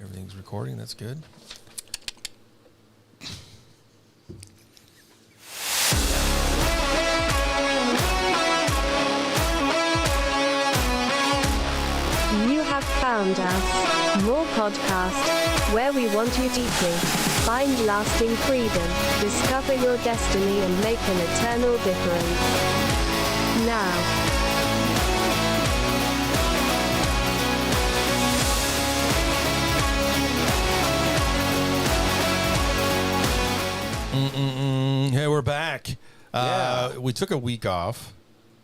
Everything's recording. That's good. You have found us. More podcast, where we want you deeply. Find lasting freedom, discover your destiny and make an eternal difference. Now. Hey, we're back. We took a week off.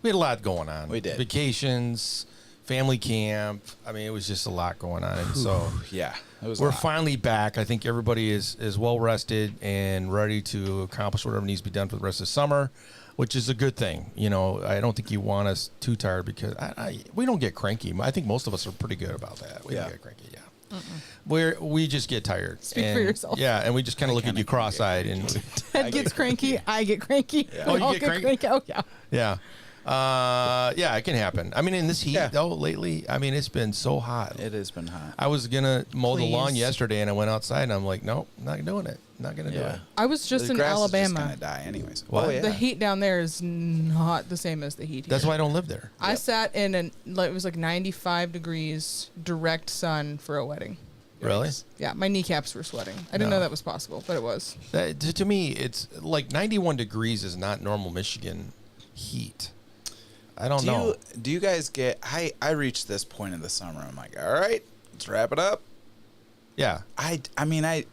We had a lot going on. We did. Vacations, family camp. I mean, it was just a lot going on. And so Yeah, it was. we're finally back. I think everybody is well rested and ready to accomplish whatever needs to be done for the rest of the summer, which is a good thing. You know, I don't think you want us too tired because we don't get cranky. I think most of us are pretty good about that. We don't get cranky, we just get tired. Speak for yourself. Yeah, and we just kind of look at you cross-eyed and Ted gets cranky. I get cranky. Oh, We you all get cranky? Oh, yeah. yeah, it can happen. I mean, in this heat though, lately, I mean, it's been so hot. It has been hot. I was gonna mow the lawn Please. yesterday, and I went outside, and I'm like, nope, not doing it. Not gonna do it. I was just the in grass is Alabama. just gonna die anyways. What? Oh, yeah. The heat down there is not the same as the heat here. That's why I don't live there. I sat in it was like 95 degrees direct sun for a wedding. Really? Yeah, my kneecaps were sweating. I didn't know that was possible, but it was. To me, it's like 91 degrees is not normal Michigan heat. I don't know. Do you guys get? I reached this point in the summer. I'm like, all right, let's wrap it up. Yeah. I mean, it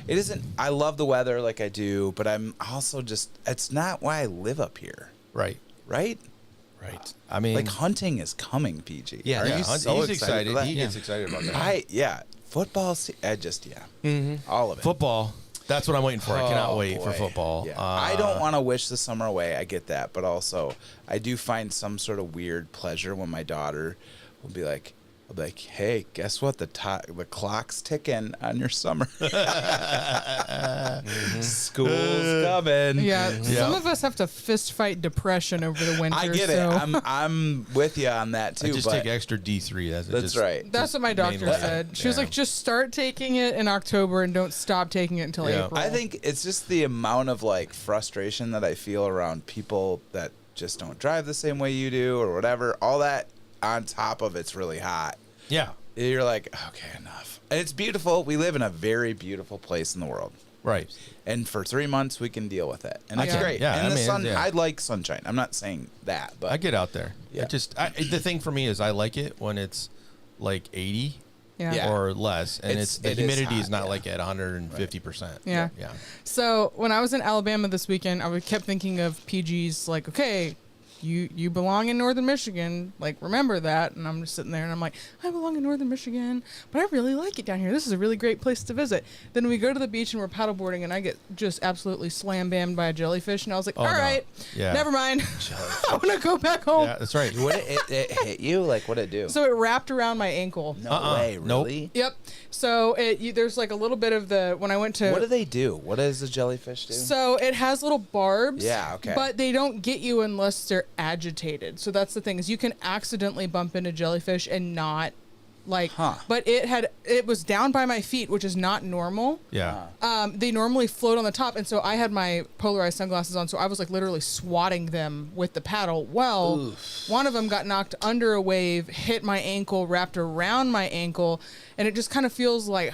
isn't. I love the weather like I do, but I'm also just. It's not why I live up here. Right. Right. Right. I mean, Like hunting is coming, PG. yeah, Are you he's so excited. for that? He gets excited about that. Football. I just all of it. Football. That's what I'm waiting for. I cannot wait for boy. football. Yeah. I don't want to wish the summer away. I get that, but also I do find some sort of weird pleasure when my daughter will be like, I'll be like, hey, guess what? The clock's ticking on your summer. School's coming. Yeah, some of us have to fist fight depression over the winter. I get so. it. I'm with you on that too. I just but take extra D3. that's just, right. That's what my doctor mainly- said. She was yeah. like, just start taking it in October and don't stop taking it until Yeah. April. I think it's just the amount of like frustration that I feel around people that just don't drive the same way you do or whatever. All that on top of it's really hot. Yeah. You're like, okay, enough. And it's beautiful. We live in a very beautiful place in the world. Right. And for 3 months, we can deal with it. And that's Yeah. great. Yeah, and I the mean, sun, yeah. I like sunshine. I'm not saying that, but I get out there. Yeah. The thing for me is I like it when it's like 80 Yeah. or less, and the it is humidity is hot, not yeah. like at 150%. Yeah. Yeah. So when I was in Alabama this weekend, I kept thinking of PG's like, okay, you belong in Northern Michigan. Like, remember that. And I'm just sitting there and I'm like, I belong in Northern Michigan, but I really like it down here. This is a really great place to visit. Then we go to the beach and we're paddleboarding and I get just absolutely slam bammed by a jellyfish. And I was like, Oh, all no. right, Yeah. never mind. I want to go back home. Yeah, that's right. what it hit you? Like, what did it do? So it wrapped around my ankle. No way, Nope. really? Yep. So there's like a little bit of when I went to. What do they do? What does the jellyfish do? So it has little barbs. Yeah, okay. But they don't get you unless they're agitated. So that's the thing is you can accidentally bump into jellyfish and not like. Huh. But it was down by my feet, which is not normal. Yeah. They normally float on the top, and so I had my polarized sunglasses on, so I was like literally swatting them with the paddle. Well, one of them got knocked under a wave, hit my ankle, wrapped around my ankle, and it just kind of feels like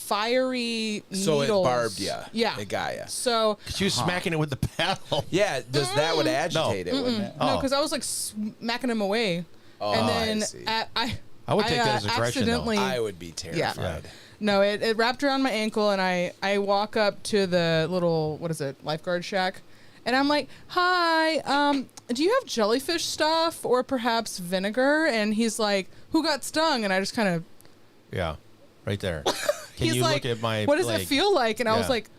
fiery So it needles. barbed you. Yeah. It got you. So She was smacking it with the paddle. Yeah, that would agitate it, wouldn't it? no, Oh. because I was like smacking him away, and then I see. I would take that as aggression, though. accidentally. I would be terrified. No, it wrapped around my ankle, and I walk up to the little, what is it, lifeguard shack, and I'm like, hi, do you have jellyfish stuff or perhaps vinegar? And he's like, who got stung? And I just kind of, Yeah. Right there. Can he's you like, look at my what does leg? it feel like? And I was Yeah. like,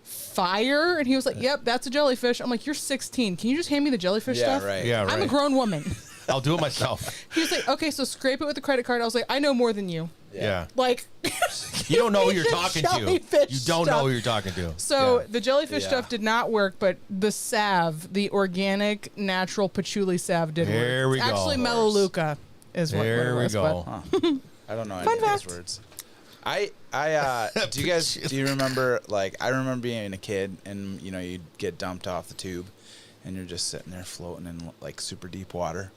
fire? And he was like, yep, that's a jellyfish. I'm like, you're 16. Can you just hand me the jellyfish Yeah, stuff? right. Yeah, right. I'm a grown woman. I'll do it myself. He was like, okay, so scrape it with the credit card. I was like, I know more than you. Yeah. Like, You don't know who you're talking to. Jellyfish You don't know stuff. who you're talking to. so Yeah. the jellyfish Yeah. stuff did not work, but the salve, the organic, natural patchouli salve did There work. we go. Actually, Of course. Melaleuca is what There it we was. go. Huh. I don't know any Fun of those fact. words. Do you remember, like, I remember being a kid and, you know, you'd get dumped off the tube and you're just sitting there floating in, like, super deep water.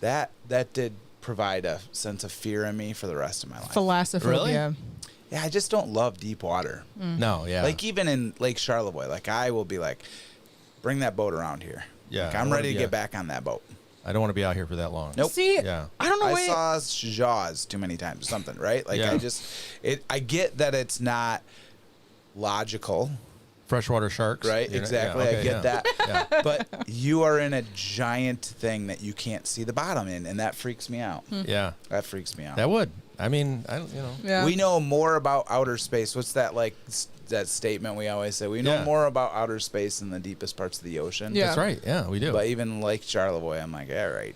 That did provide a sense of fear in me for the rest of my life. Thalassophobia. Really? Yeah, I just don't love deep water. No, yeah. Like, even in Lake Charlevoix, like, I will be like, bring that boat around here. Yeah, Like, I I'm wanna ready to be get a- back on that boat. I don't want to be out here for that long. Nope. See, Yeah. I don't know I why. saw Jaws too many times or something, right? Like, Yeah. I get that it's not logical, Freshwater sharks. right? You know, Exactly. yeah, I okay, get yeah. that. Yeah. But you are in a giant thing that you can't see the bottom in, and that freaks me out. Yeah. That freaks me out. That would. I mean, I don't, you know. Yeah. We know more about outer space. What's that, like, that statement we always say? We know Yeah. more about outer space than the deepest parts of the ocean. Yeah. That's right. Yeah, we do. But even Lake Charlevoix, I'm like, all right.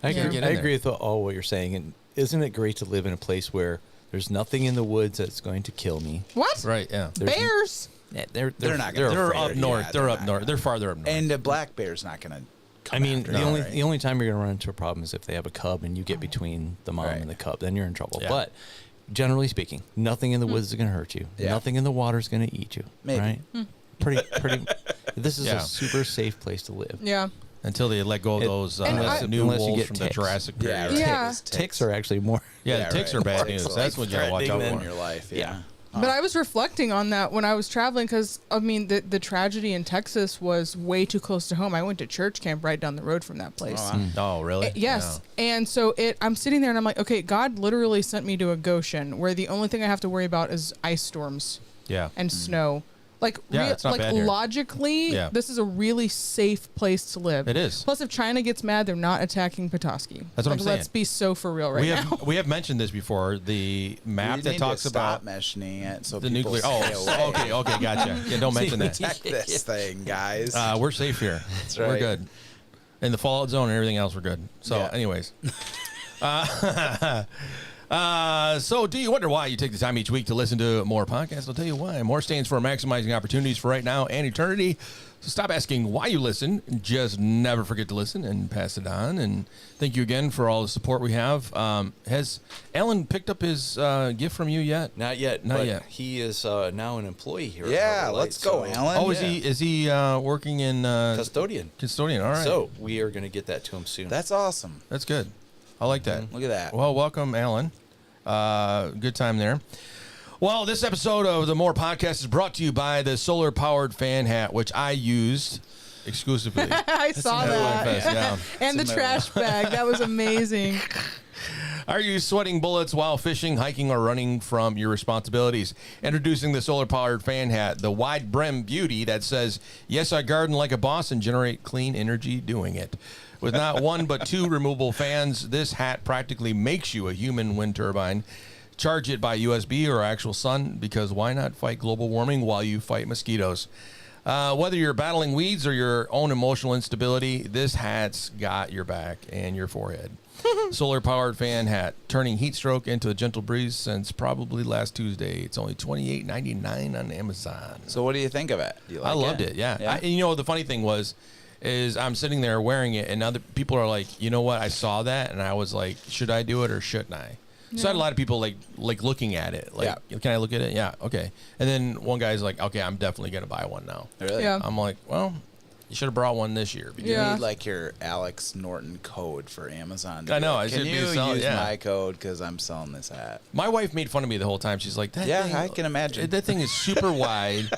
I Yeah. agree, Get I in agree with all what you're saying. And isn't it great to live in a place where there's nothing in the woods that's going to kill me? What? Right, yeah. There's- Bears. Yeah, They're not gonna- They're afraid. up north. Yeah, they're they're up not north. gonna- They're farther up north. And the black bear's not going to come I mean, after the you, only right? the only time you're going to run into a problem is if they have a cub and you get between the mom Right. and the cub. Then you're in trouble. Yeah. But generally speaking, nothing in the woods is going to hurt you. Yeah. Nothing in the water is going to eat you. Maybe. Right? Pretty. This is Yeah. a super safe place to live. Yeah. Until they let go of It- those unless- new unless you wolves get from ticks. the Jurassic period. Yeah, right. Yeah. Ticks are actually more. Yeah, the ticks are bad news. It's That's what you gotta watch out threatening for. in your life. Yeah. But I was reflecting on that when I was traveling because, I mean, the tragedy in Texas was way too close to home. I went to church camp right down the road from that place. Oh, wow. Oh, really? Yes. And so I'm sitting there and I'm like, okay, God literally sent me to a Goshen where the only thing I have to worry about is ice storms Yeah. and snow. Like, Yeah, it's not like bad here. logically, Yeah. this is a really safe place to live. It is. Plus, if China gets mad, they're not attacking Petoskey. That's what I'm Like, saying. Let's be so for real right we now. have we have mentioned this before. The map We that need talks to stop about mentioning it so the people nuclear. stay Oh, away. okay, gotcha. Yeah, don't mention that. Protect this thing, guys. We're safe here. That's We're right. good. In the fallout zone and everything else, we're good. So, Yeah. anyways. So do you wonder why you take the time each week to listen to more podcasts? I'll tell you why. More stands for maximizing opportunities for right now and eternity. So stop asking why you listen. Just never forget to listen and pass it on. And thank you again for all the support we have. Has Alan picked up his gift from you yet? Not yet. Not but yet. He is now an employee here. at Yeah, Harbor let's Light, go, Alan. Oh, Yeah. is he working in Custodian. custodian? All right. So we are going to get that to him soon. That's awesome. That's good. I like that. Look at that. Well, welcome, Alan. Good time there. Well, this episode of the More Podcast is brought to you by the solar-powered fan hat, which I used exclusively. I saw At that. Fest, yeah. And the trash bag. That was amazing. Are you sweating bullets while fishing, hiking, or running from your responsibilities? Introducing the solar-powered fan hat, the wide brim beauty that says, "Yes, I garden like a boss and generate clean energy doing it." With not one but two removable fans, this hat practically makes you a human wind turbine. Charge it by USB or actual sun, because why not fight global warming while you fight mosquitoes? Whether you're battling weeds or your own emotional instability, this hat's got your back and your forehead. Solar-powered fan hat, turning heat stroke into a gentle breeze since probably last Tuesday. It's only $28.99 on Amazon. So what do you think of it? Do you like I loved it. Yeah. And, you know, the funny thing is I'm sitting there wearing it, and other people are like, you know what? I saw that, and I was like, should I do it or shouldn't I? So I had a lot of people like looking at it. Like, can I look at it? Yeah, okay. And then one guy's like, okay, I'm definitely gonna buy one now. Really? Yeah. I'm like, well, you should have brought one this year. Because You Yeah. need like your Alex Norton code for Amazon. I know, Like, I Can should be you selling- use yeah. my code because I'm selling this hat? My wife made fun of me the whole time. She's like, that Yeah, thing, I can imagine. That thing is super wide.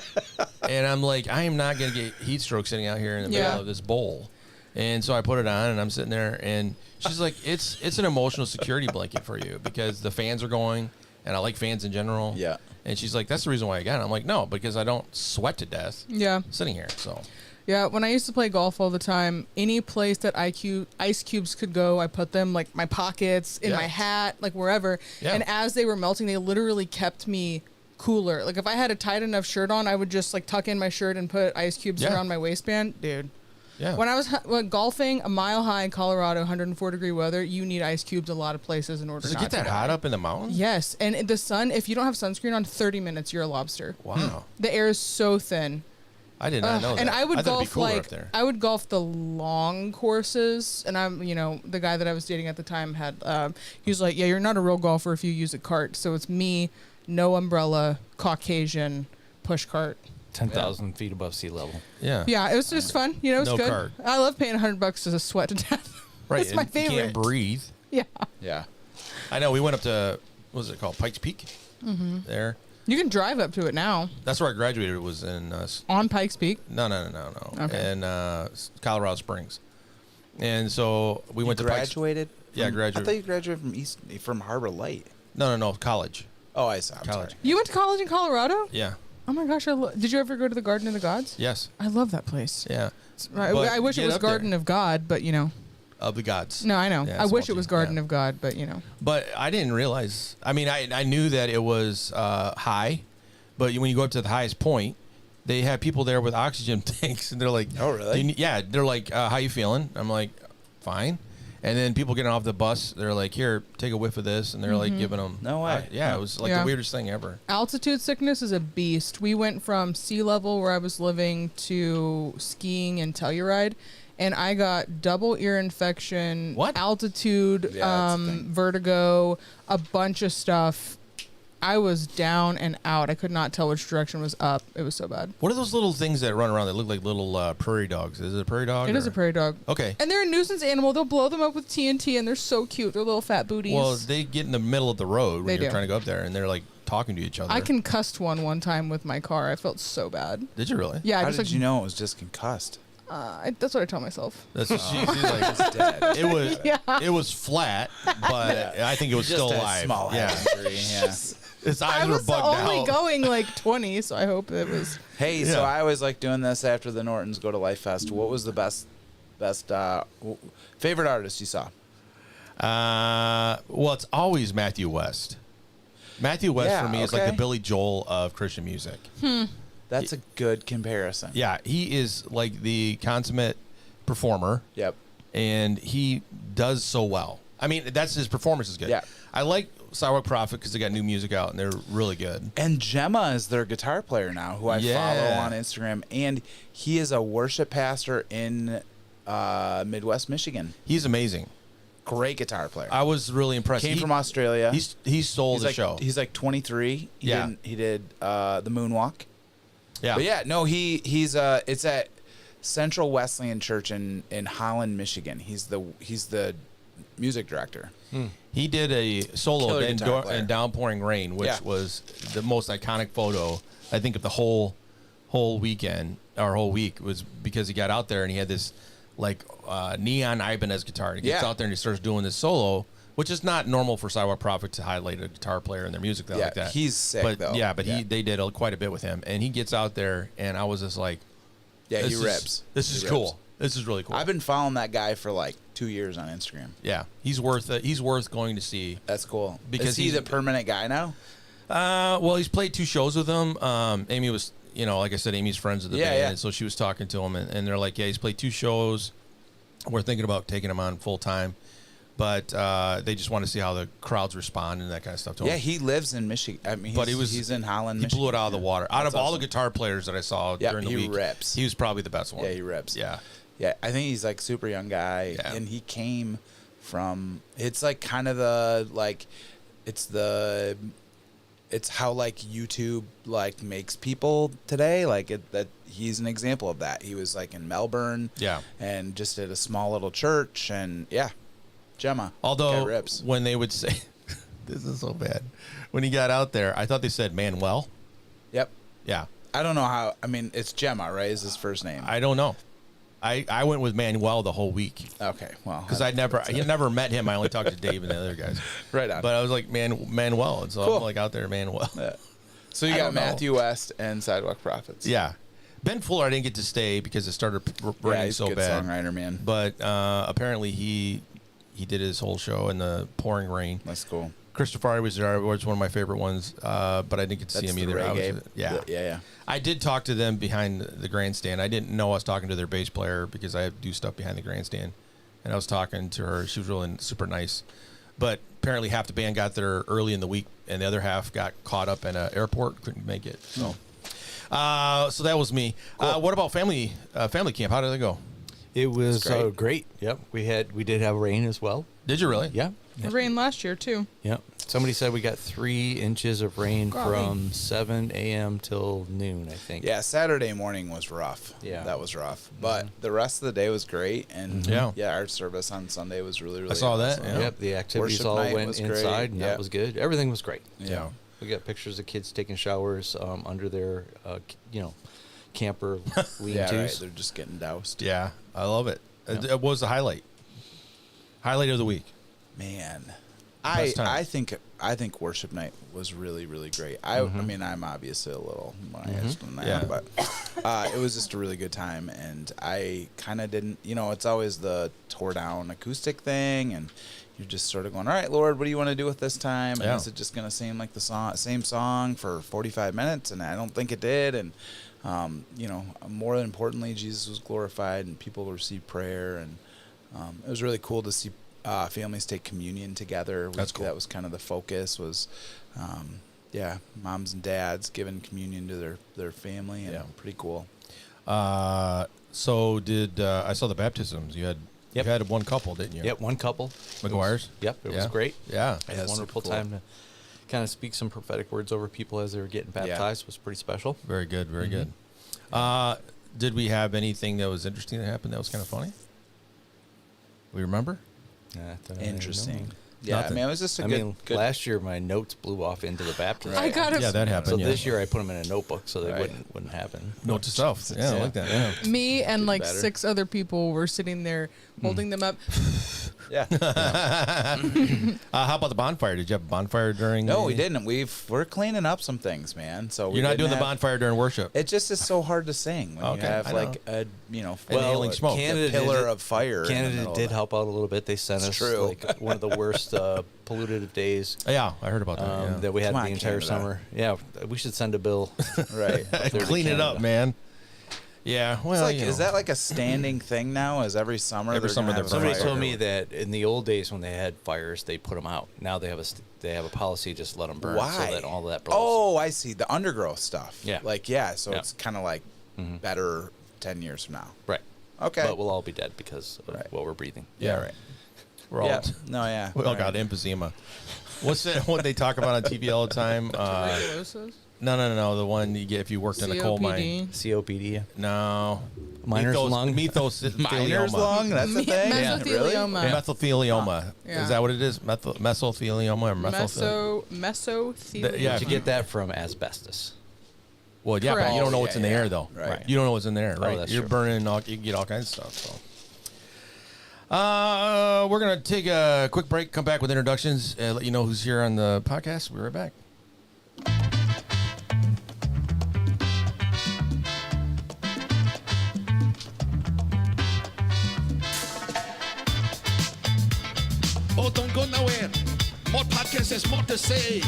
And I'm like, I am not gonna get heat stroke sitting out here in the Yeah. middle of this bowl. And so I put it on, and I'm sitting there, and she's like, it's an emotional security blanket for you because the fans are going, and I like fans in general. Yeah. And she's like, that's the reason why I got it. I'm like, no, because I don't sweat to death Yeah. sitting here. So Yeah, when I used to play golf all the time, any place that ice cubes could go, I put them like my pockets, in Yeah. my hat, like wherever. Yeah. And as they were melting, they literally kept me cooler. Like if I had a tight enough shirt on, I would just like tuck in my shirt and put ice cubes Yeah. around my waistband. Dude. yeah. When I was golfing a mile high in Colorado, 104-degree weather, you need ice cubes a lot of places in order Does it not get to that die. hot up in the mountains? Yes, and the sun, if you don't have sunscreen on, 30 minutes, you're a lobster. Wow. The air is so thin. I did not know that. And I would thought it'd be golf cooler like up there. I would golf the long courses, and I'm the guy that I was dating at the time had he was like, yeah, you're not a real golfer if you use a cart. So it's me, no umbrella, Caucasian, push cart. 10,000 feet above sea level. Yeah. Yeah, it was just fun. It was No good. cart. I love paying $100 to sweat to death. Right. That's my and favorite. You can't breathe. Yeah, Yeah. I know. We went up to, what was it called? Pikes Peak? Mm-hmm. There. you can drive up to it now That's where I graduated. It was in, on Pikes Peak. no. Okay. In Colorado Springs. And so we went to Pikes. Graduated? Yeah, I graduated. thought you graduated from Harbor Light. No. College. Oh, I saw. I'm College. sorry. You went to college in Colorado? Yeah. Oh my gosh! Did you ever go to the Garden of the Gods? Yes. I love that place. Yeah. Right, But I wish it get was up there. Garden of God, but Of the gods. No, I know. Yeah, I wish it small was team, Garden yeah. of God, but But I didn't realize. I mean, I knew that it was high, but when you go up to the highest point, they have people there with oxygen tanks, and they're like, Oh, really? Yeah, they're like, how you feeling? I'm like, fine. And then people getting off the bus, they're like, here, take a whiff of this, and they're like giving them. No way. Yeah, it was like Yeah. the weirdest thing ever. altitude sickness is a beast. We went from sea level where I was living to skiing and Telluride, and I got double ear infection, What? altitude, Yeah, that's the thing. vertigo, a bunch of stuff. I was down and out. I could not tell which direction was up. It was so bad. What are those little things that run around that look like little prairie dogs? Is it a prairie dog? It is a prairie dog. Okay. And they're a nuisance animal. They'll blow them up with TNT, and they're so cute. They're little fat booties. Well, they get in the middle of the road when They you're do. trying to go up there, and they're like talking to each other. I concussed one time with my car. I felt so bad. Did you really? Yeah, I How just did like you know it was just concussed? that's what I tell myself. That's what she's like. It's dead. It was Yeah. it was flat, but I think it was Just still a alive. small yeah, head injury. Yeah. his eyes I were was bugged only out. going like 20, so I hope it was. Hey, Yeah. so I always like doing this after the Nortons go to Life Fest. What was the best favorite artist you saw? Well, it's always Matthew West. Matthew West Yeah, for me is like okay. the Billy Joel of Christian music. That's a good comparison. Yeah, he is like the consummate performer, Yep. and he does so well. I mean, that's his performance is good. Yeah. I like Sidewalk Prophet because they got new music out and they're really good. And Gemma is their guitar player now, who I follow Yeah. on Instagram, and he is a worship pastor in Midwest Michigan. He's amazing. Great guitar player. I was really impressed. Came from Australia. He stole he's the like, show. He's like 23. Yeah. He did the Moonwalk. Yeah. But yeah, no, he's it's at Central Wesleyan Church in Holland, Michigan. He's the music director. He did a solo Killer in, guitar player. in Downpouring Rain, which Yeah. was the most iconic photo, I think, of the whole weekend or whole week, was because he got out there and he had this like neon Ibanez guitar. And he gets Yeah. out there and he starts doing this solo, which is not normal for Sidewalk Prophet to highlight a guitar player in their music Yeah, like that. he's sick, but though. yeah, but Yeah. they did quite a bit with him, and he gets out there, and I was just like, Yeah, this he is, rips. This He is rips. cool. This is really cool. I've been following that guy for like 2 years on Instagram. Yeah, he's worth it. He's worth going to see. That's cool. Because is he he's- the permanent guy now? Well, he's played 2 shows with them. Amy was, like I said, Amy's friends with the Yeah, band, yeah. and so she was talking to him, and they're like, yeah, he's played 2 shows. We're thinking about taking him on full time, but they just want to see how the crowds respond and that kind of stuff to him. Yeah, he lives in Michigan. I mean, But he's in Holland. He blew it out of the Michigan. water. Out That's of all the awesome. guitar players that I saw Yeah, during the he week, rips. he was probably the best one. Yeah, he rips. Yeah. Yeah, I think he's like super young guy, Yeah. and he came from. It's like kind of the like, it's how like YouTube like makes people today. Like that he's an example of that. He was like in Melbourne, Yeah. and just at a small little church, and yeah, Gemma. Guy Although rips. when they would say, this is so bad, when he got out there, I thought they said Manuel. Yep. Yeah. I don't know how. I mean, it's Gemma, right? Is his first name? I don't know. I went with Manuel the whole week. Okay, well, Because I never met him. I only talked to Dave and the other guys. Right on. But I was like, Manuel. And so Cool. I'm like out there, Manuel. Yeah. So you I got don't know. Matthew West and Sidewalk Prophets. Yeah. Ben Fuller, I didn't get to stay because it started raining he's so a good bad. songwriter, man. But apparently he did his whole show in the pouring rain. That's cool. Christopher was there. It was one of my favorite ones, but I didn't get to see That's him the either. reggae. Yeah. Yeah. I did talk to them behind the grandstand. I didn't know I was talking to their bass player because I do stuff behind the grandstand. And I was talking to her. She was really super nice. But apparently half the band got there early in the week, and the other half got caught up in an airport, couldn't make it. So, So that was me. What about family camp? How did it go? It was great. great. Yep. We did have rain as well. Did you really? Yeah. It rained last year too. Yep. Somebody said we got 3 inches of rain Golly. from 7 a.m. till noon, I think. Yeah, Saturday morning was rough. Yeah. That was rough. But the rest of the day was great. And Yeah. our service on Sunday was really, really I saw that, awesome. yeah. Yep. The activities Worship all night went was great. inside, and Yeah. that was good. Everything was great. Yeah. We got pictures of kids taking showers under their, camper lean-tos. Yeah, right. They're just getting doused. Yeah, I love it. It was the highlight of the week. Man. Best time. I think worship night was really, really great. I mean, I'm obviously a little biased on that, Yeah. but it was just a really good time. And I kind of didn't, it's always the tore down acoustic thing, and you're just sort of going, all right, Lord, what do you want to do with this time? And Yeah. is it just going to seem like the same song for 45 minutes? And I don't think it did. And more importantly, Jesus was glorified and people received prayer, and it was really cool to see families take communion together. That's cool. That was kind of the focus was, moms and dads giving communion to their family, and Yeah. pretty cool. So did I saw the baptisms? You had one couple, didn't you? Yep, one couple. McGuire's? Yep, it was Yeah. great. Yeah. I had Yeah, a wonderful super cool. time to kind of speak some prophetic words over people as they were getting baptized. It was pretty special. Very good. Very good. Did we have anything that was interesting that happened that was kind of funny? We remember? Interesting. Yeah, Nothing. I mean, it was just a good. last year my notes blew off into the baptism. Right. I got it. Yeah, that happened. So yeah. this year I put them in a notebook so they Right. wouldn't happen. Note to self. Yeah, I like that. Yeah. Me and like better. 6 other people were sitting there holding them up. Yeah. How about the bonfire? Did you have a bonfire during? No, the- we didn't. We're cleaning up some things, man. So You're not didn't doing the have- bonfire during worship. It just is so hard to sing when Okay, you have I like know. a Inhaling smoke. a pillar of fire. in the Canada middle of did it. help out a little bit. They sent It's us true. like one of the worst polluted days Yeah, I heard about that. yeah. that we had Come the on, entire Canada. summer. Yeah, we should send a bill. Right. up there to Clean it up, Canada. man. Yeah. Well, It's like, you is know. that like a standing thing now? Is every summer? Every they're summer gonna they're have a Somebody fire. told me that in the old days when they had fires, they put them out. Now they have a policy just let them burn Why? so that all that burns. Oh, I see. The undergrowth stuff. Yeah. So Yeah. it's kind of like better 10 years from now. Right. Okay. But we'll all be dead because of Right. what we're breathing. Yeah, right. We're all, Yeah. No, yeah. we all Right. got emphysema. What's it? What they talk about on TV all the time? Tuberculosis? No. The one you get if you worked in a coal mine. COPD. Yeah. No. Miner's lung? Miner's Mesothelioma. lung? That's the thing? Mesothelioma. Really? Mesothelioma. Yeah. Is that what it is? Mesothelioma or Mesothelioma. Yeah. Did you get that from asbestos? Well, yeah, but you don't know Oh, what's yeah, in the yeah. air, though. Right. You don't know what's in there, right? that's You're true. burning, you can get all kinds of stuff. So, we're gonna take a quick break. Come back with introductions. Let you know who's here on the podcast. We'll be right back. Oh, don't go nowhere. More podcasts, there's more to say.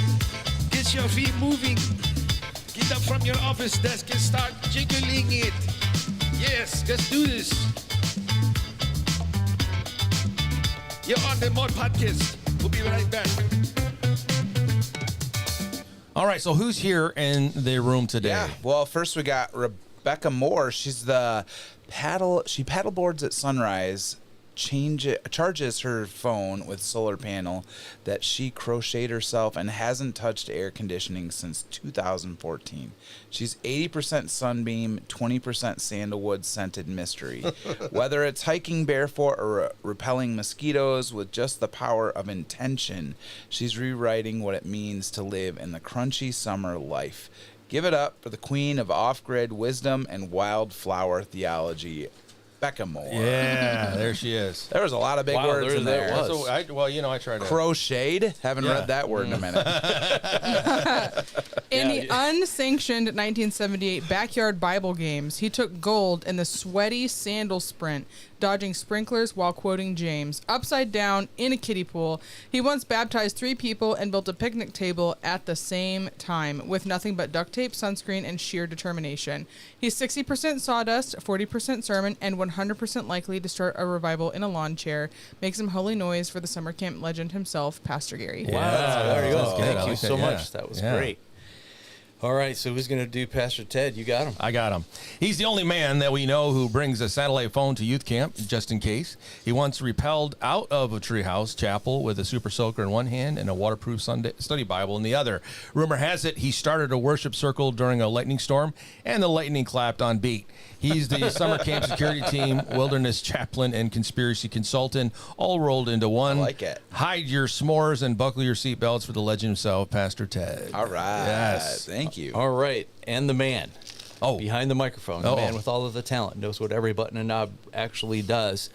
Get your feet moving. Get up from your office desk and start jiggling it. Yes, let's do this. You're on the More Podcast. We'll be right back. All right. So who's here in the room today? Yeah. Well, first we got Rebecca Moore. She's the She paddleboards at sunrise. Charges her phone with solar panel that she crocheted herself and hasn't touched air conditioning since 2014. She's 80% sunbeam, 20% sandalwood scented mystery. Whether it's hiking barefoot or repelling mosquitoes with just the power of intention, she's rewriting what it means to live in the crunchy summer life. Give it up for the queen of off-grid wisdom and wildflower theology, Becca Moore. Yeah, there she is. There was a lot of big Wow, words in there. was. So I tried to. Crocheted? Haven't Yeah. read that word in a minute. In the unsanctioned 1978 backyard Bible games, he took gold in the sweaty sandal sprint, dodging sprinklers while quoting James. Upside down in a kiddie pool, he once baptized 3 people and built a picnic table at the same time with nothing but duct tape, sunscreen, and sheer determination. He's 60% sawdust, 40% sermon, and 100% likely to start a revival in a lawn chair. Make some holy noise for the summer camp legend himself, Pastor Gary. Wow, there you go. That's good. I Thank you like so that, much. yeah. That was Yeah. great. All right, so who's going to do Pastor Ted? You got him. I got him. He's the only man that we know who brings a satellite phone to youth camp, just in case. He once rappelled out of a treehouse chapel with a super soaker in one hand and a waterproof study Bible in the other. Rumor has it he started a worship circle during a lightning storm, and the lightning clapped on beat. He's the summer camp security team, wilderness chaplain, and conspiracy consultant, all rolled into one. I like it. Hide your s'mores and buckle your seatbelts for the legend himself, Pastor Ted. All right. Yes. Thank you. All right, and the man behind the microphone, the Uh-oh. man with all of the talent, knows what every button and knob actually does.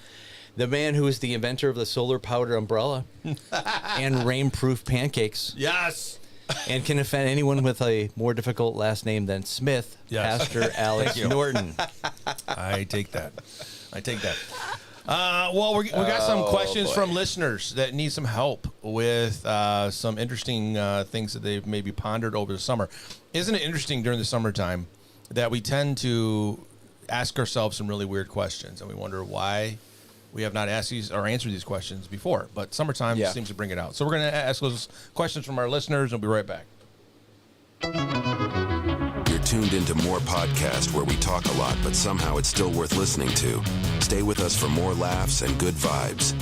The man who is the inventor of the solar powered umbrella and rain-proof pancakes, Yes. and can offend anyone with a more difficult last name than Smith, Yes. Pastor Alex you. Norton. I take that. Well, we got some questions boy. from listeners that need some help with some interesting things that they've maybe pondered over the summer. Isn't it interesting during the summertime that we tend to ask ourselves some really weird questions, and we wonder why we have not asked these or answered these questions before? But summertime seems to bring it out. So we're going to ask those questions from our listeners, and we'll be right back. You're tuned into More Podcast, where we talk a lot, but somehow it's still worth listening to. Stay with us for more laughs and good vibes.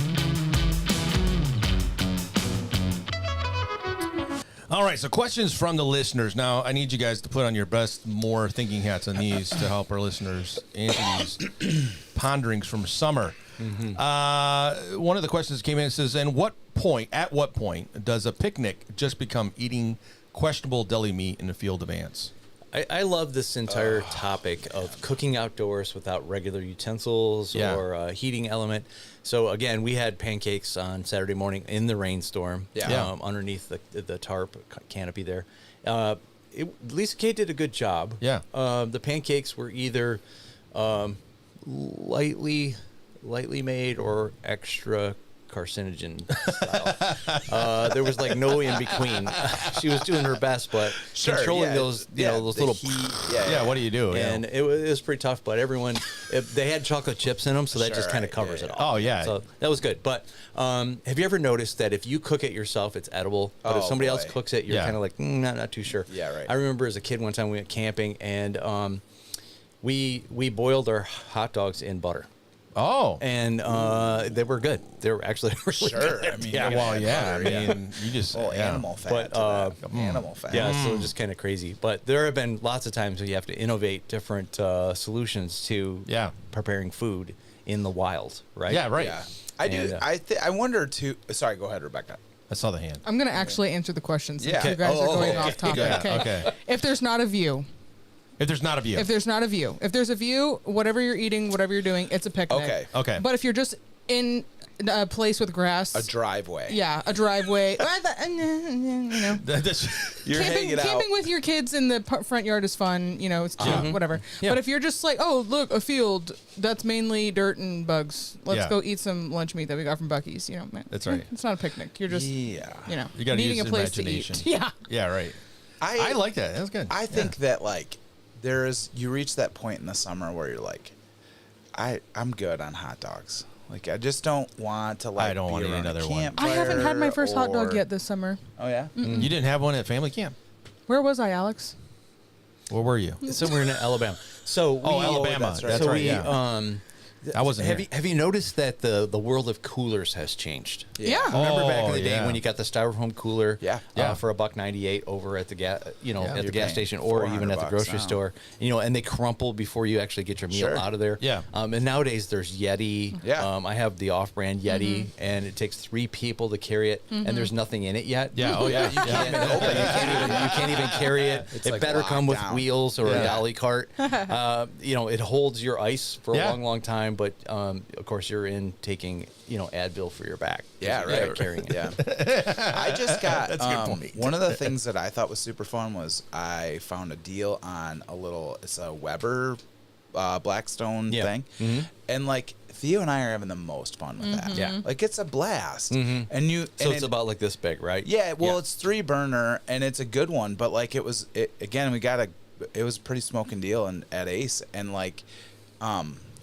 All right, so questions from the listeners. Now, I need you guys to put on your best, more thinking hats on these to help our listeners answer these ponderings from summer. One of the questions came in and says, at what point does a picnic just become eating questionable deli meat in a field of ants? I love this entire topic of cooking outdoors without regular utensils or heating element. So again, we had pancakes on Saturday morning in the rainstorm, underneath the tarp canopy there. Lisa Kate did a good job. Yeah. The pancakes were either lightly made or extra carcinogen style. There was like no in between. She was doing her best, but controlling those, those little heat. What do you do? And it was pretty tough, but everyone, they had chocolate chips in them, so that just kind of covers it all. Oh, yeah. So that was good. But have you ever noticed that if you cook it yourself, it's edible, but if somebody else cooks it, you're kind of like, not too sure. Yeah, right. I remember as a kid one time we went camping, and we boiled our hot dogs in butter. Oh. And they were good. They were actually really good. I mean, You just animal fat. But, to that. Animal fat. Yeah, so just kind of crazy. But there have been lots of times where you have to innovate different solutions to preparing food in the wild, right? Yeah, right. Yeah. I do. I wonder too. Sorry, go ahead, Rebecca. I saw the hand. I'm going to actually answer the question since Yeah. you guys are going okay. off topic. Yeah, okay. If there's not a view. If there's not a view. If there's not a view. If there's a view, whatever you're eating, whatever you're doing, it's a picnic. Okay. But if you're just in a place with grass. A driveway. Yeah, a driveway. You know. You're hanging out. Camping with your kids in the front yard is fun. You know, it's cute, whatever. Yeah. But if you're just like, oh, look, a field, that's mainly dirt and bugs. Let's go eat some lunch meat that we got from Buc-ee's. You know, That's right. It's not a picnic. You're just, you know, You gotta needing use a place imagination. to eat. Yeah. Yeah, right. I like that. That was good. I think that like you reach that point in the summer where you're like, I'm good on hot dogs. Like I just don't want to like. I don't want to eat another one. I haven't had my first hot dog or- yet this summer. Oh yeah. You didn't have one at family camp. Where was I, Alex? Where were you? Somewhere in Alabama. So Alabama. that's right. That's so right. we, Yeah. I wasn't here. Have you noticed that the world of coolers has changed? Yeah. Remember back in the Oh, day yeah. when you got the styrofoam cooler, Yeah. for $1.98 over at the gas, at the you're gas paying station or even at the $400 grocery now. store, and they crumple before you actually get your meal Sure. out of there. Yeah. And nowadays there's Yeti. Yeah. I have the off-brand Yeti, and it takes 3 people to carry it, and there's nothing in it yet. Yeah. Oh yeah. You can't even carry it. It's It like better come with locked down. wheels or a Yeah. dolly cart. It holds your ice for Yeah. a long time, but of course you're in taking Advil for your back. Yeah, You're right. carrying it. Yeah. I just got That's a good point. one of the things that I thought was super fun was I found a deal on it's a Weber Blackstone Yeah. thing. And like Theo and I are having the most fun with that. Yeah. Like it's a blast. Mhm. And So it's about like this big, right? Yeah, well, it's 3 burner and it's a good one, but like it was pretty smoking deal at Ace, and like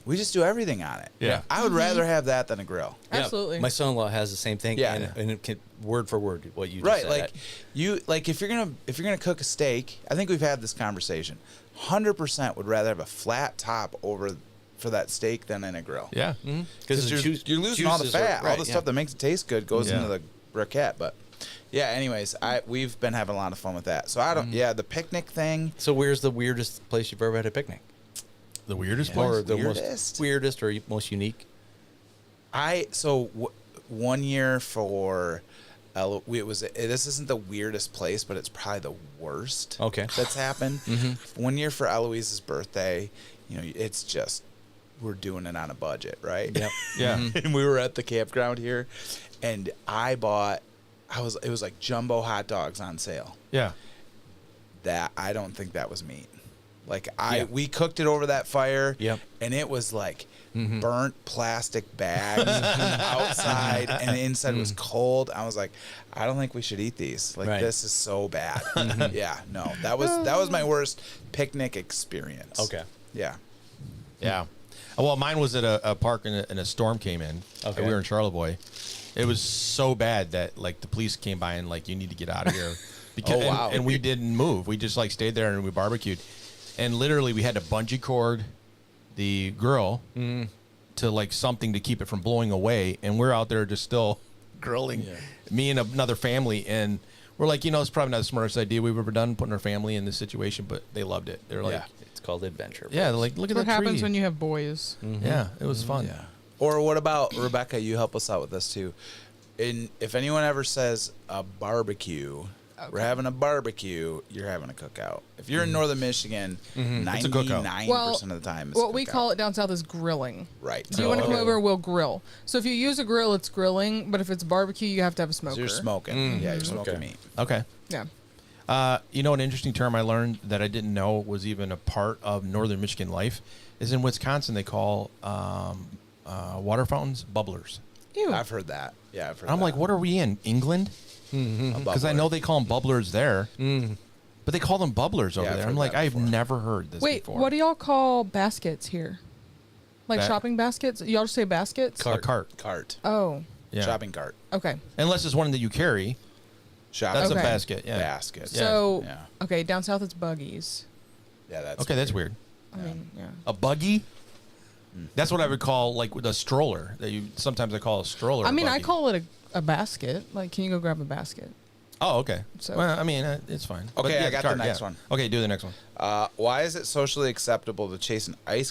We just do everything on it. Yeah. I would rather have that than a grill. Yeah, Absolutely. my son-in-law has the same thing. Yeah. and it can, word for word what you just Right, said. like if you're gonna cook a steak, I think we've had this conversation. 100% would rather have a flat top over for that steak than in a grill. Yeah. because You're losing all the fat, all the stuff that makes it taste good goes Yeah. into the briquette. But yeah, anyways, we've been having a lot of fun with that. So I don't. Yeah, the picnic thing. So where's the weirdest place you've ever had a picnic? The weirdest Yeah. Or place. the Weirdest? weirdest or most unique? One year for this isn't the weirdest place, but it's probably the worst. Okay. That's happened. 1 year for Eloise's birthday. It's just we're doing it on a budget, right? Yep. Yeah. And we were at the campground here, and it was like jumbo hot dogs on sale. Yeah. That I don't think that was meat. Like Yeah. we cooked it over that fire. Yep. And it was like burnt plastic bags outside, and the inside was cold. I was like, I don't think we should eat these. Like Right. this is so bad. Yeah, no, that was my worst picnic experience. Okay. Yeah. Yeah. Well, mine was at a park and a storm came in. Okay. We were in Charlevoix. It was so bad that like the police came by and like, you need to get out of here. Because, Oh, wow. and we didn't move. We just like stayed there and we barbecued. And literally we had to bungee cord the grill to like something to keep it from blowing away. And we're out there just still grilling, me and another family. And we're like, it's probably not the smartest idea we've ever done putting our family in this situation, but they loved it. They're like, Yeah. It's called adventure. they're like, look at What that happens tree. when you have boys? Yeah, it was fun. Yeah. Or what about Rebecca? You help us out with this too. If anyone ever says a barbecue, we're having a barbecue, you're having a cookout. If you're in northern Michigan, It's a cookout. 99% of the time, it's What a we cookout. call it down south is grilling. Right. Do you want to come over? We'll grill. So if you use a grill, it's grilling. But if it's barbecue, you have to have a smoker. So you're smoking. Yeah, you're smoking Okay. meat. Okay. Yeah. An interesting term I learned that I didn't know was even a part of northern Michigan life is in Wisconsin they call water fountains bubblers. Ew. I've heard that. Yeah, I've heard I'm that. like, what are we in, England? Because I know they call them bubblers there, but they call them bubblers over Yeah, I've there. heard I'm like, that I've before. never heard this Wait, before. what do y'all call baskets here? Like Ba- shopping baskets? Y'all just say baskets? A cart. Cart. Oh, Yeah. Shopping cart. okay. Unless it's one that you carry. Shopping That's Okay. a basket. Yeah. basket. Yeah. So, Yeah. okay, down south it's buggies. Yeah, that's Okay, that's weird. I mean, yeah. A buggy? That's what I would call like with a stroller that you sometimes I call a stroller. I mean, I buggy. call it a basket. Like, can you go grab a basket? Oh, okay. So- Well, I mean, it's fine. Okay, yeah, I got the cart, next yeah. one. Okay, do the next one. Why is it socially acceptable to chase an ice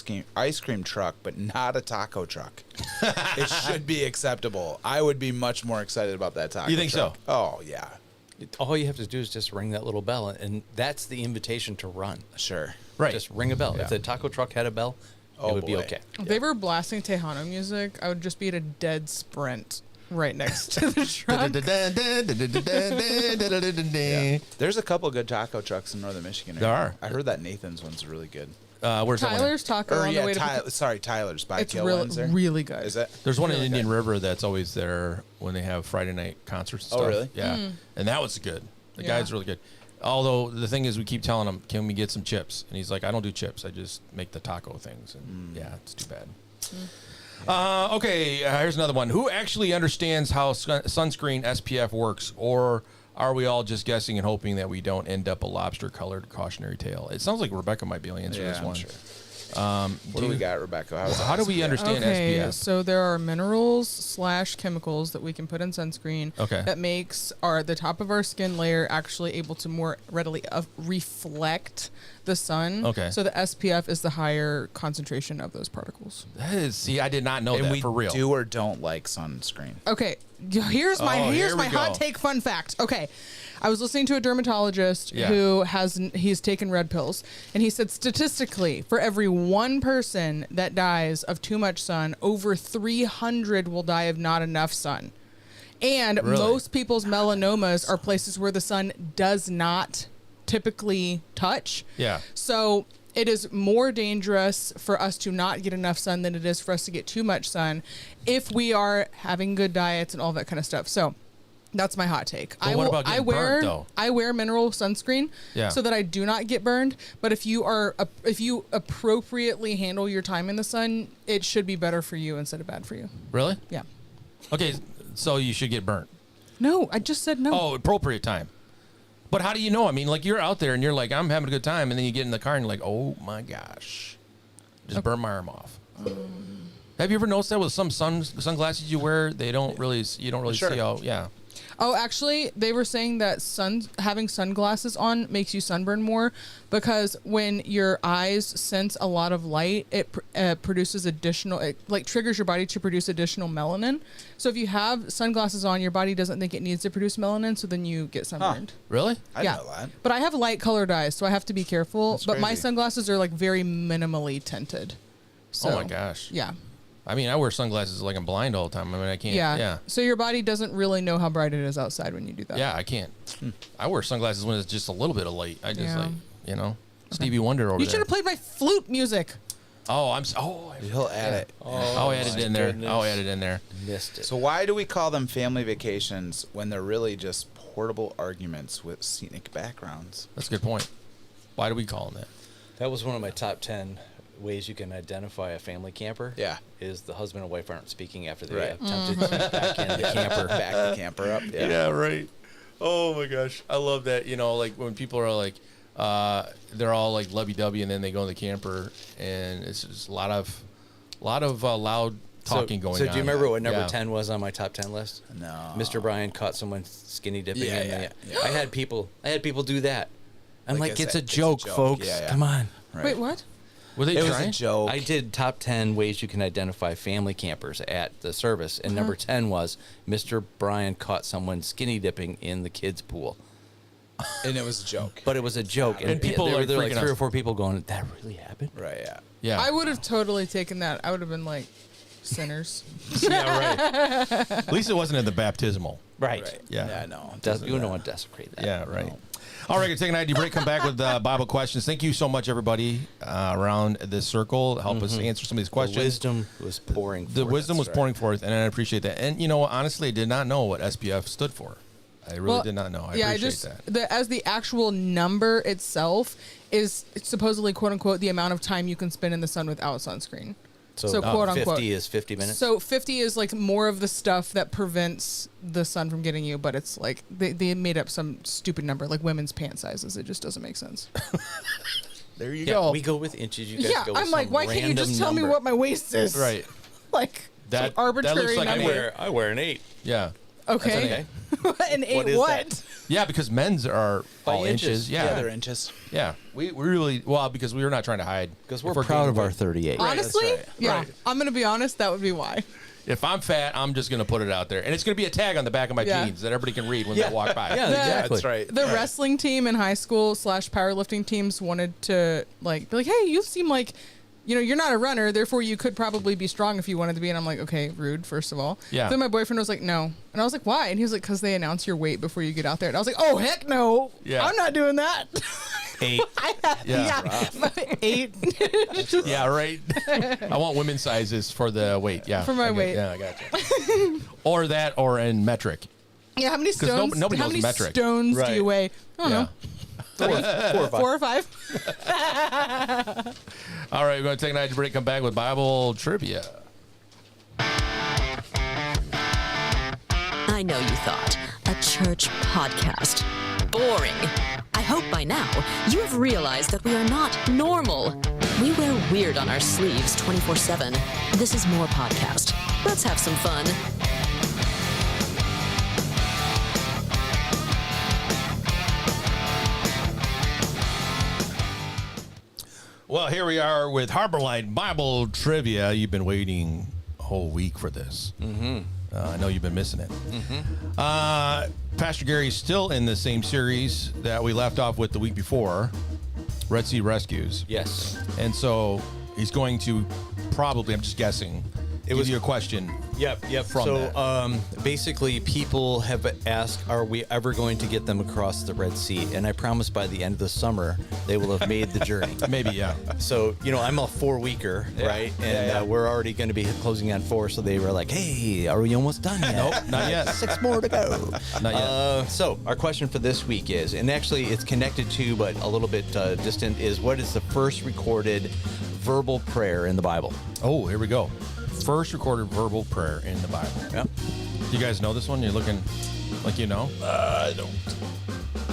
cream truck, but not a taco truck? It should be acceptable. I would be much more excited about that taco. You think so? truck. Oh yeah, All you have to do is just ring that little bell, and that's the invitation to run. sure. Right. Just ring a bell. Yeah. If the taco truck had a bell, Oh, it would be boy. okay. If they were blasting Tejano music, I would just be at a dead sprint right next to the truck. There's a couple good taco trucks in northern Michigan. There are. I heard that Nathan's one's really good. Where's that one? Tyler's Taco Or on yeah, the way to Tyler's by It's Kill really, Ones there. really good. Is it? There's one in Really Indian good. River that's always there when they have Friday night concerts and Oh, stuff. really? Yeah. And that was good. The Yeah. guy's really good. Although the thing is, we keep telling him, can we get some chips? And he's like, I don't do chips. I just make the taco things. And yeah, it's too bad. Okay, here's another one. Who actually understands how sunscreen SPF works? Or are we all just guessing and hoping that we don't end up a lobster-colored cautionary tale? It sounds like Rebecca might be able to answer this I'm one. sure. What do we got, Rebecca? How do we understand Okay, SPF? so there are minerals / chemicals that we can put in sunscreen Okay. that makes the top of our skin layer actually able to more readily reflect the sun. Okay. So the SPF is the higher concentration of those particles. That is, see, I did not know And that we for real. do or don't like sunscreen. Okay, here's my Oh, here we hot go. take fun fact. Okay, I was listening to a dermatologist Yeah. who he's taken red pills, and he said statistically, for every one person that dies of too much sun, over 300 will die of not enough sun. And Really? most people's melanomas are places where the sun does not typically touch. Yeah. So it is more dangerous for us to not get enough sun than it is for us to get too much sun if we are having good diets and all that kind of stuff. So That's my hot take. But what about getting burnt, though? I wear mineral sunscreen so that I do not get burned. But if you appropriately handle your time in the sun, it should be better for you instead of bad for you. Really? Yeah. Okay, so you should get burnt. No, I just said no. Oh, appropriate time. But how do you know? I mean, like, you're out there and you're like, I'm having a good time, and then you get in the car and you're like, oh my gosh, just burn my arm off. Have you ever noticed that with some sunglasses you wear? You don't really see how. Yeah. Oh, actually, they were saying that having sunglasses on makes you sunburn more because when your eyes sense a lot of light, it produces triggers your body to produce additional melanin. So if you have sunglasses on, your body doesn't think it needs to produce melanin, so then you get sunburned. Really? I know that. But I have light colored eyes, so I have to be careful. That's but my crazy. sunglasses are like very minimally tinted. So, oh my gosh. Yeah. I mean, I wear sunglasses like I'm blind all the time. I mean, I can't. Yeah. So your body doesn't really know how bright it is outside when you do that. Yeah, I can't. I wear sunglasses when it's just a little bit of light. I just Stevie Wonder over there. You should have played my flute music. Oh, He'll add it. I'll add it in there. I'll add it in there. Missed it. So why do we call them family vacations when they're really just portable arguments with scenic backgrounds? That's a good point. Why do we call them that? That was one of my top 10 ways you can identify a family camper. Yeah. Is the husband and wife aren't speaking after they Right. attempted to back in the camper. Back the camper up. Yeah. Right. Oh my gosh, I love that. You know, like when people are like, they're all like lovey-dovey, and then they go in the camper, and it's just a lot of loud talking going on. So do you remember what number 10 was on my top 10 list? No. Mr. Bryan caught someone skinny dipping Yeah, in yeah, the. yeah. I had people do that. I'm like, it's a it's a joke, joke. folks. Yeah, yeah. Come on. Right. Wait, what? Were they It was trying? a joke. I did top 10 ways you can identify family campers at the service, and number 10 was Mr. Bryan caught someone skinny dipping in the kids' pool. And it was a joke. But it was a joke, And people there were like like freaking 3 out. or 4 people going, "That really happened?" Right, yeah. Yeah. I would have totally taken that. I would have been like, sinners. Yeah, right. At least it wasn't in the baptismal. Right. Yeah. Yeah, no. You don't want to desecrate that. Yeah, right. All right, gonna take an ID break. Come back with Bible questions. Thank you so much, everybody, around this circle. Help us answer some of these questions. The wisdom was pouring. The forth. wisdom was right. pouring forth, and I appreciate that. And you know, honestly, I did not know what SPF stood for. I really did not know. I appreciate that. As the actual number itself is supposedly, quote unquote, the amount of time you can spend in the sun without sunscreen. So quote 50 unquote. is 50 minutes. So 50 is like more of the stuff that prevents the sun from getting you, but it's like they made up some stupid number, like women's pant sizes. It just doesn't make sense. There you yeah, go. we go with inches. You guys Yeah, go with I'm like, some why can't you just random tell me number. what my waist is? Right. Like That- some arbitrary that looks like number. I wear an 8. Yeah. Okay. An 8 What is what? that? Yeah, because men's are all inches. Yeah, Yeah. they're inches. Yeah. We really, because we were not trying to hide. Because If we're proud gaining of our weight. 38. Right, that's Honestly, right. yeah. Right. I'm gonna be honest. That would be why. If I'm fat, I'm just going to put it out there. And it's going to be a tag on the back of my Yeah. jeans that everybody can read when they walk by. Yeah, exactly. That's right. The wrestling team in high school / powerlifting teams wanted to be like, hey, you seem like, you're not a runner, therefore you could probably be strong if you wanted to be. And I'm like, okay, rude, first of all. Yeah. Then my boyfriend was like, no. And I was like, why? And he was like, because they announce your weight before you get out there. And I was like, oh, heck no. Yeah. I'm not doing that. 8. Yeah. 8. Yeah, right. I want women's sizes for the weight. Yeah. For my weight. Yeah, I got you. Or that, or in metric. Yeah, how many stones? nobody how knows many metric. stones do Right. you weigh? I don't know. 4 or 5. All right, we're going to take a night break, come back with Bible trivia. I know you thought. A church podcast. Boring. I hope by now you have realized that we are not normal. We wear weird on our sleeves 24/7. This is more podcast. Let's have some fun. Well, here we are with Harbor Light Bible trivia. You've been waiting a whole week for this. Mm-hmm. I know you've been missing it. Mm-hmm. Pastor Gary's still in the same series that we left off with the week before, Red Sea Rescues. Yes. And so he's going to probably, I'm just guessing, give you a question. Yep. From that. Basically, people have asked, are we ever going to get them across the Red Sea? And I promise by the end of the summer, they will have made the journey. Maybe, yeah. So, I'm a 4-weeker, right? And we're already going to be closing on 4. So they were like, hey, are we almost done yet? Nope, not yet. 6 more to go. Not yet. So our question for this week is, and actually it's connected to, but a little bit distant, is what is the first recorded verbal prayer in the Bible? Oh, here we go. First recorded verbal prayer in the Bible. Yeah. You guys know this one? You're looking like you know? I don't.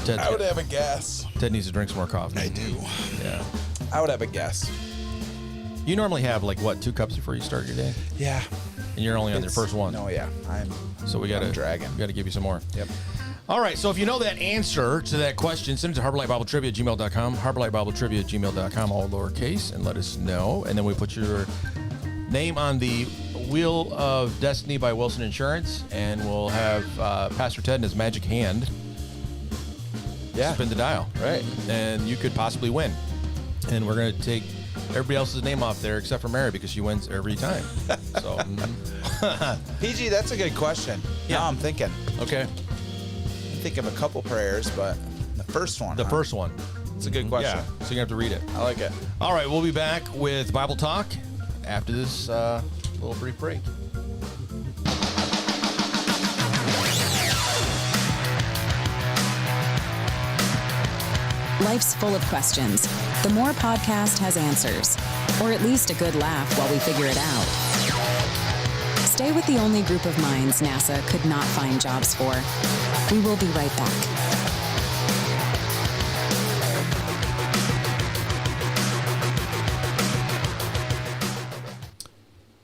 Ted, I would have a guess. Ted needs to drink some more coffee. I do. Yeah. I would have a guess. You normally have 2 cups before you start your day? Yeah. And you're only on your first one. No, yeah. So we got to dragging. We got to give you some more. Yep. All right, so if you know that answer to that question, send it to HarborLightBibleTrivia@gmail.com, HarborLightBibleTrivia@gmail.com, all lowercase, and let us know. And then we put your name on the Wheel of Destiny by Wilson Insurance, and we'll have Pastor Ted in his magic hand spin the dial. Right. And you could possibly win. And we're going to take everybody else's name off there except for Mary because she wins every time. So, PG, that's a good question. Yeah. Now I'm thinking. Okay. Think of a couple prayers, but the first one. the first one. It's a good question. Yeah, so you have to read it. I like it. All right, we'll be back with Bible Talk after this little brief break. Life's full of questions. The More podcast has answers, or at least a good laugh while we figure it out. Stay with the only group of minds NASA could not find jobs for. We will be right back.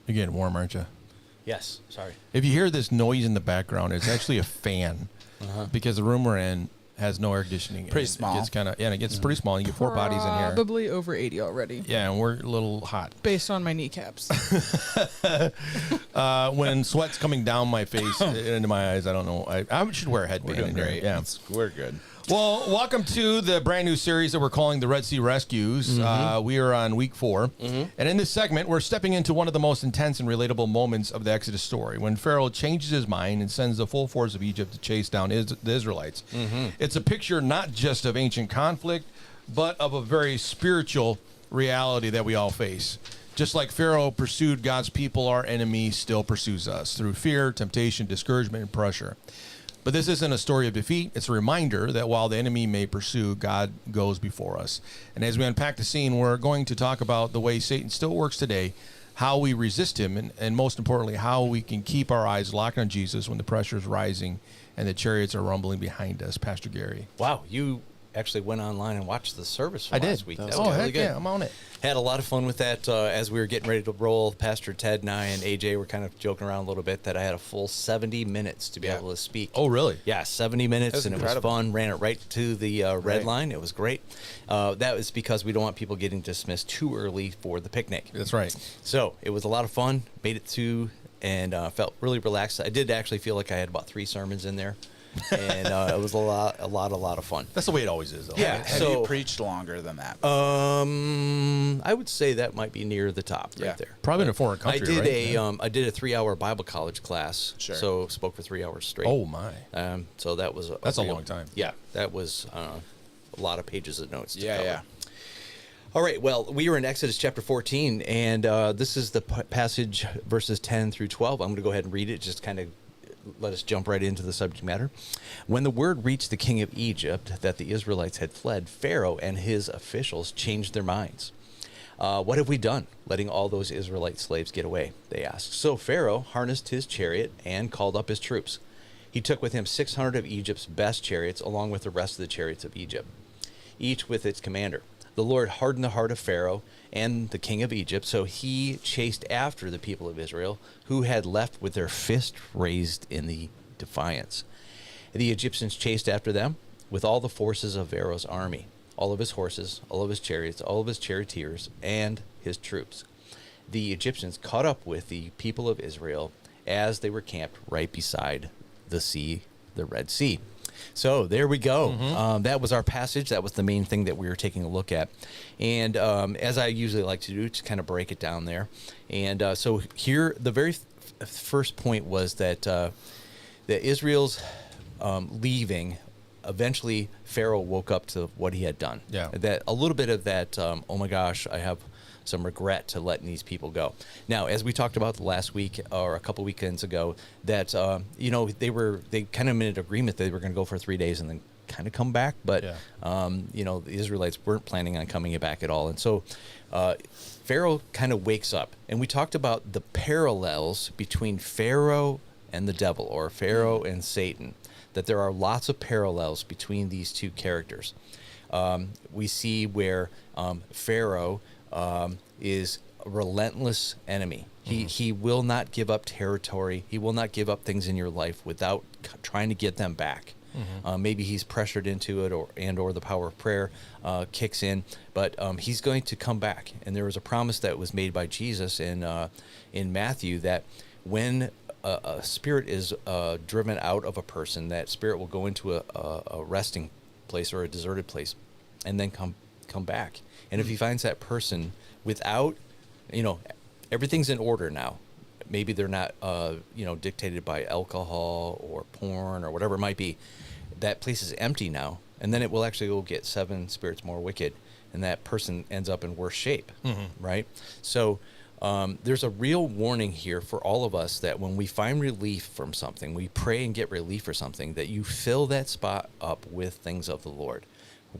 You're getting warm, aren't you? Yes. Sorry. If you hear this noise in the background, it's actually a fan because the room we're in has no air conditioning. Pretty It small. gets it gets pretty small. You get 4 bodies in here. Probably over 80 already. Yeah, and we're a little hot. Based on my kneecaps. When sweat's coming down my face into my eyes, I don't know. I should wear a headband. We're doing in here. great. Yeah. We're good. Well, welcome to the brand new series that we're calling the Red Sea Rescues. We are on week 4. And in this segment, we're stepping into one of the most intense and relatable moments of the Exodus story when Pharaoh changes his mind and sends the full force of Egypt to chase down the Israelites. It's a picture not just of ancient conflict, but of a very spiritual reality that we all face. Just like Pharaoh pursued God's people, our enemy still pursues us through fear, temptation, discouragement, and pressure. But this isn't a story of defeat. It's a reminder that while the enemy may pursue, God goes before us. And as we unpack the scene, we're going to talk about the way Satan still works today, how we resist him, and most importantly, how we can keep our eyes locked on Jesus when the pressure is rising and the chariots are rumbling behind us. Pastor Gary. Wow, you actually went online and watched the service from I did. last week. That That was was heck really good. yeah, I'm on it. Had a lot of fun with that as we were getting ready to roll. Pastor Ted and I and AJ were kind of joking around a little bit that I had a full 70 minutes to be able to speak. Oh, really? Yeah, 70 minutes, and incredible. it was fun. Ran it right to the red line. It was great. That was because we don't want people getting dismissed too early for the picnic. That's right. So it was a lot of fun. Made it to and felt really relaxed. I did actually feel like I had about 3 sermons in there. And it was a lot of fun. That's the way it always is, though. Yeah. Have so you preached longer than that? I would say that might be near the top right there. Probably in a foreign country, I did right? I did a 3-hour Bible college class. Sure. So spoke for 3 hours straight. Oh, my. So that was That's a long time. Yeah, that was a lot of pages of notes. To Yeah, cover. yeah. All right. Well, we were in Exodus chapter 14, and this is the passage verses 10 through 12. I'm going to go ahead and read it. Just kind of let us jump right into the subject matter. When the word reached the king of Egypt that the Israelites had fled, Pharaoh and his officials changed their minds. What have we done, letting all those Israelite slaves get away? They asked. So Pharaoh harnessed his chariot and called up his troops. He took with him 600 of Egypt's best chariots, along with the rest of the chariots of Egypt, each with its commander. The Lord hardened the heart of Pharaoh and the king of Egypt, so he chased after the people of Israel, who had left with their fist raised in the defiance. The Egyptians chased after them with all the forces of Pharaoh's army, all of his horses, all of his chariots, all of his charioteers, and his troops. The Egyptians caught up with the people of Israel as they were camped right beside the sea, the Red Sea. So there we go. That was our passage. That was the main thing that we were taking a look at. And as I usually like to do, to kind of break it down there. And so here, the very first point was that that Israel's leaving, eventually Pharaoh woke up to what he had done. Yeah. That a little bit of that, oh my gosh, I have some regret to letting these people go. Now, as we talked about last week or a couple weekends ago, that they kind of made an agreement that they were going to go for 3 days and then kind of come back, but the Israelites weren't planning on coming back at all. And so Pharaoh kind of wakes up, and we talked about the parallels between Pharaoh and the devil, or Pharaoh and Satan, that there are lots of parallels between these two characters. We see where Pharaoh is a relentless enemy. He will not give up territory. He will not give up things in your life without trying to get them back. Maybe he's pressured into it, or the power of prayer kicks in, but he's going to come back. And there was a promise that was made by Jesus in Matthew that when a spirit is driven out of a person, that spirit will go into a resting place or a deserted place, and then come back. And if he finds that person without, everything's in order now. Maybe they're not, dictated by alcohol or porn or whatever it might be. That place is empty now, and then it will actually go get 7 spirits more wicked, and that person ends up in worse shape, right? So there's a real warning here for all of us that when we find relief from something, we pray and get relief for something, that you fill that spot up with things of the Lord.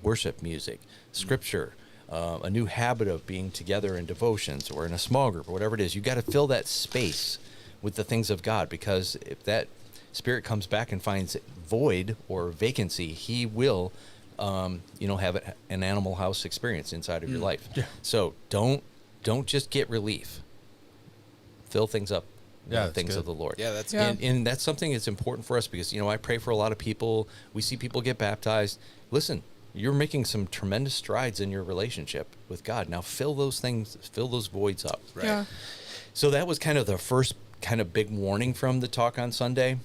Worship music, scripture, a new habit of being together in devotions or in a small group or whatever it is. You got to fill that space with the things of God, because if that spirit comes back and finds void or vacancy, he will, have an Animal House experience inside of your life. Yeah. So don't just get relief. Fill things up with things of the Lord. Yeah, that's good. And that's something that's important for us, because, I pray for a lot of people. We see people get baptized. Listen, you're making some tremendous strides in your relationship with God. Now fill those voids up. Right. Yeah. So that was kind of the first kind of big warning from the talk on Sunday.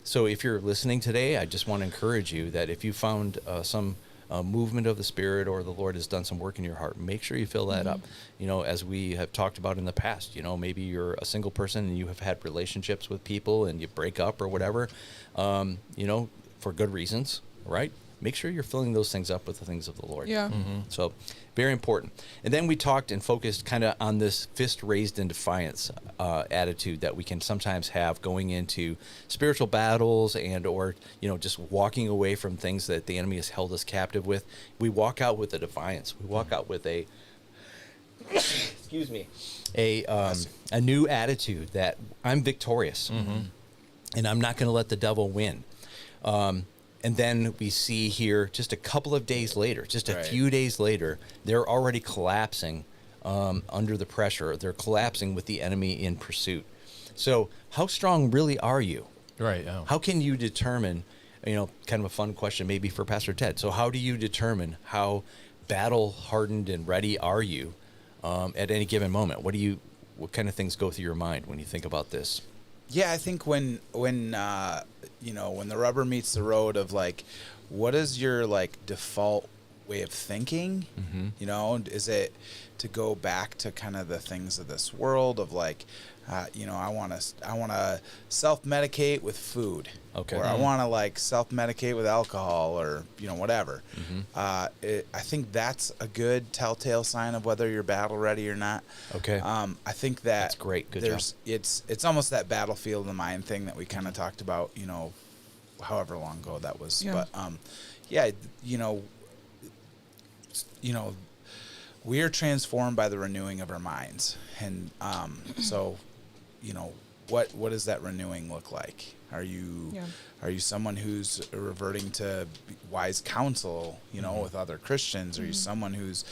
So if you're listening today, I just want to encourage you that if you found some movement of the Spirit, or the Lord has done some work in your heart, make sure you fill that up. As we have talked about in the past, maybe you're a single person and you have had relationships with people and you break up or whatever, for good reasons, right? Make sure you're filling those things up with the things of the Lord. Yeah. So very important. And then we talked and focused kind of on this fist raised in defiance attitude that we can sometimes have going into spiritual battles or just walking away from things that the enemy has held us captive with. We walk out with a defiance. We walk out with a a new attitude that I'm victorious, and I'm not going to let the devil win. And then we see here just a couple of days later, just a few days later, they're already collapsing under the pressure. They're collapsing with the enemy in pursuit. So how strong really are you? Right. Yeah. How can you determine, kind of a fun question maybe for Pastor Ted. So how do you determine how battle hardened and ready are you at any given moment? What kind of things go through your mind when you think about this? Yeah, I think when the rubber meets the road of what is your default way of thinking? Is it to go back to kind of the things of this world of I want to self-medicate with food, or I want to self-medicate with alcohol, or whatever. I think that's a good telltale sign of whether you're battle ready or not. Okay. I think that's great. Good job. It's almost that battlefield of the mind thing that we kind of talked about, however long ago that was. Yeah. But we are transformed by the renewing of our minds, and so. What does that renewing look like? Are you someone who's reverting to wise counsel, with other Christians? Are you someone who's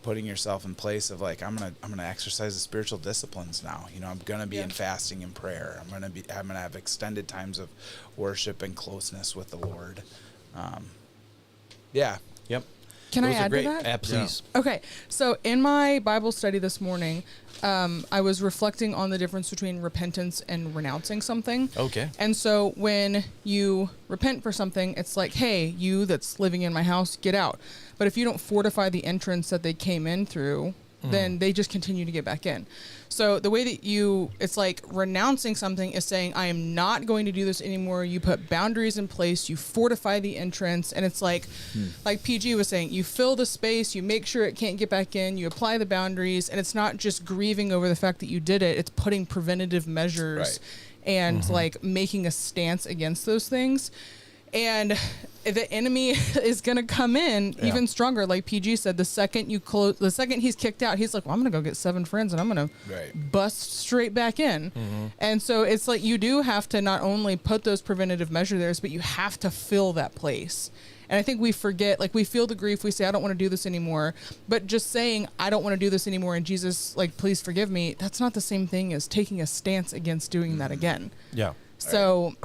putting yourself in place of I'm gonna exercise the spiritual disciplines now? I'm gonna be in fasting and prayer. I'm gonna have extended times of worship and closeness with the Lord. Yep. Can I Those are add great. to that? Please. Okay, so in my Bible study this morning, I was reflecting on the difference between repentance and renouncing something. Okay. And so when you repent for something, it's like, hey, you that's living in my house, get out. But if you don't fortify the entrance that they came in through, then they just continue to get back in. So the way that it's like renouncing something is saying, I am not going to do this anymore. You put boundaries in place, you fortify the entrance, and it's like PG was saying, you fill the space, you make sure it can't get back in, you apply the boundaries, and it's not just grieving over the fact that you did it, it's putting preventative measures and like making a stance against those things. And the enemy is going to come in even stronger. Like PG said, the second he's kicked out, he's like, well, I'm going to go get 7 friends and I'm going to bust straight back in. And so it's like, you do have to not only put those preventative measures, but you have to fill that place. And I think we forget, like we feel the grief. We say, I don't want to do this anymore. But just saying, I don't want to do this anymore. And Jesus, like, please forgive me. That's not the same thing as taking a stance against doing that again. Yeah. So...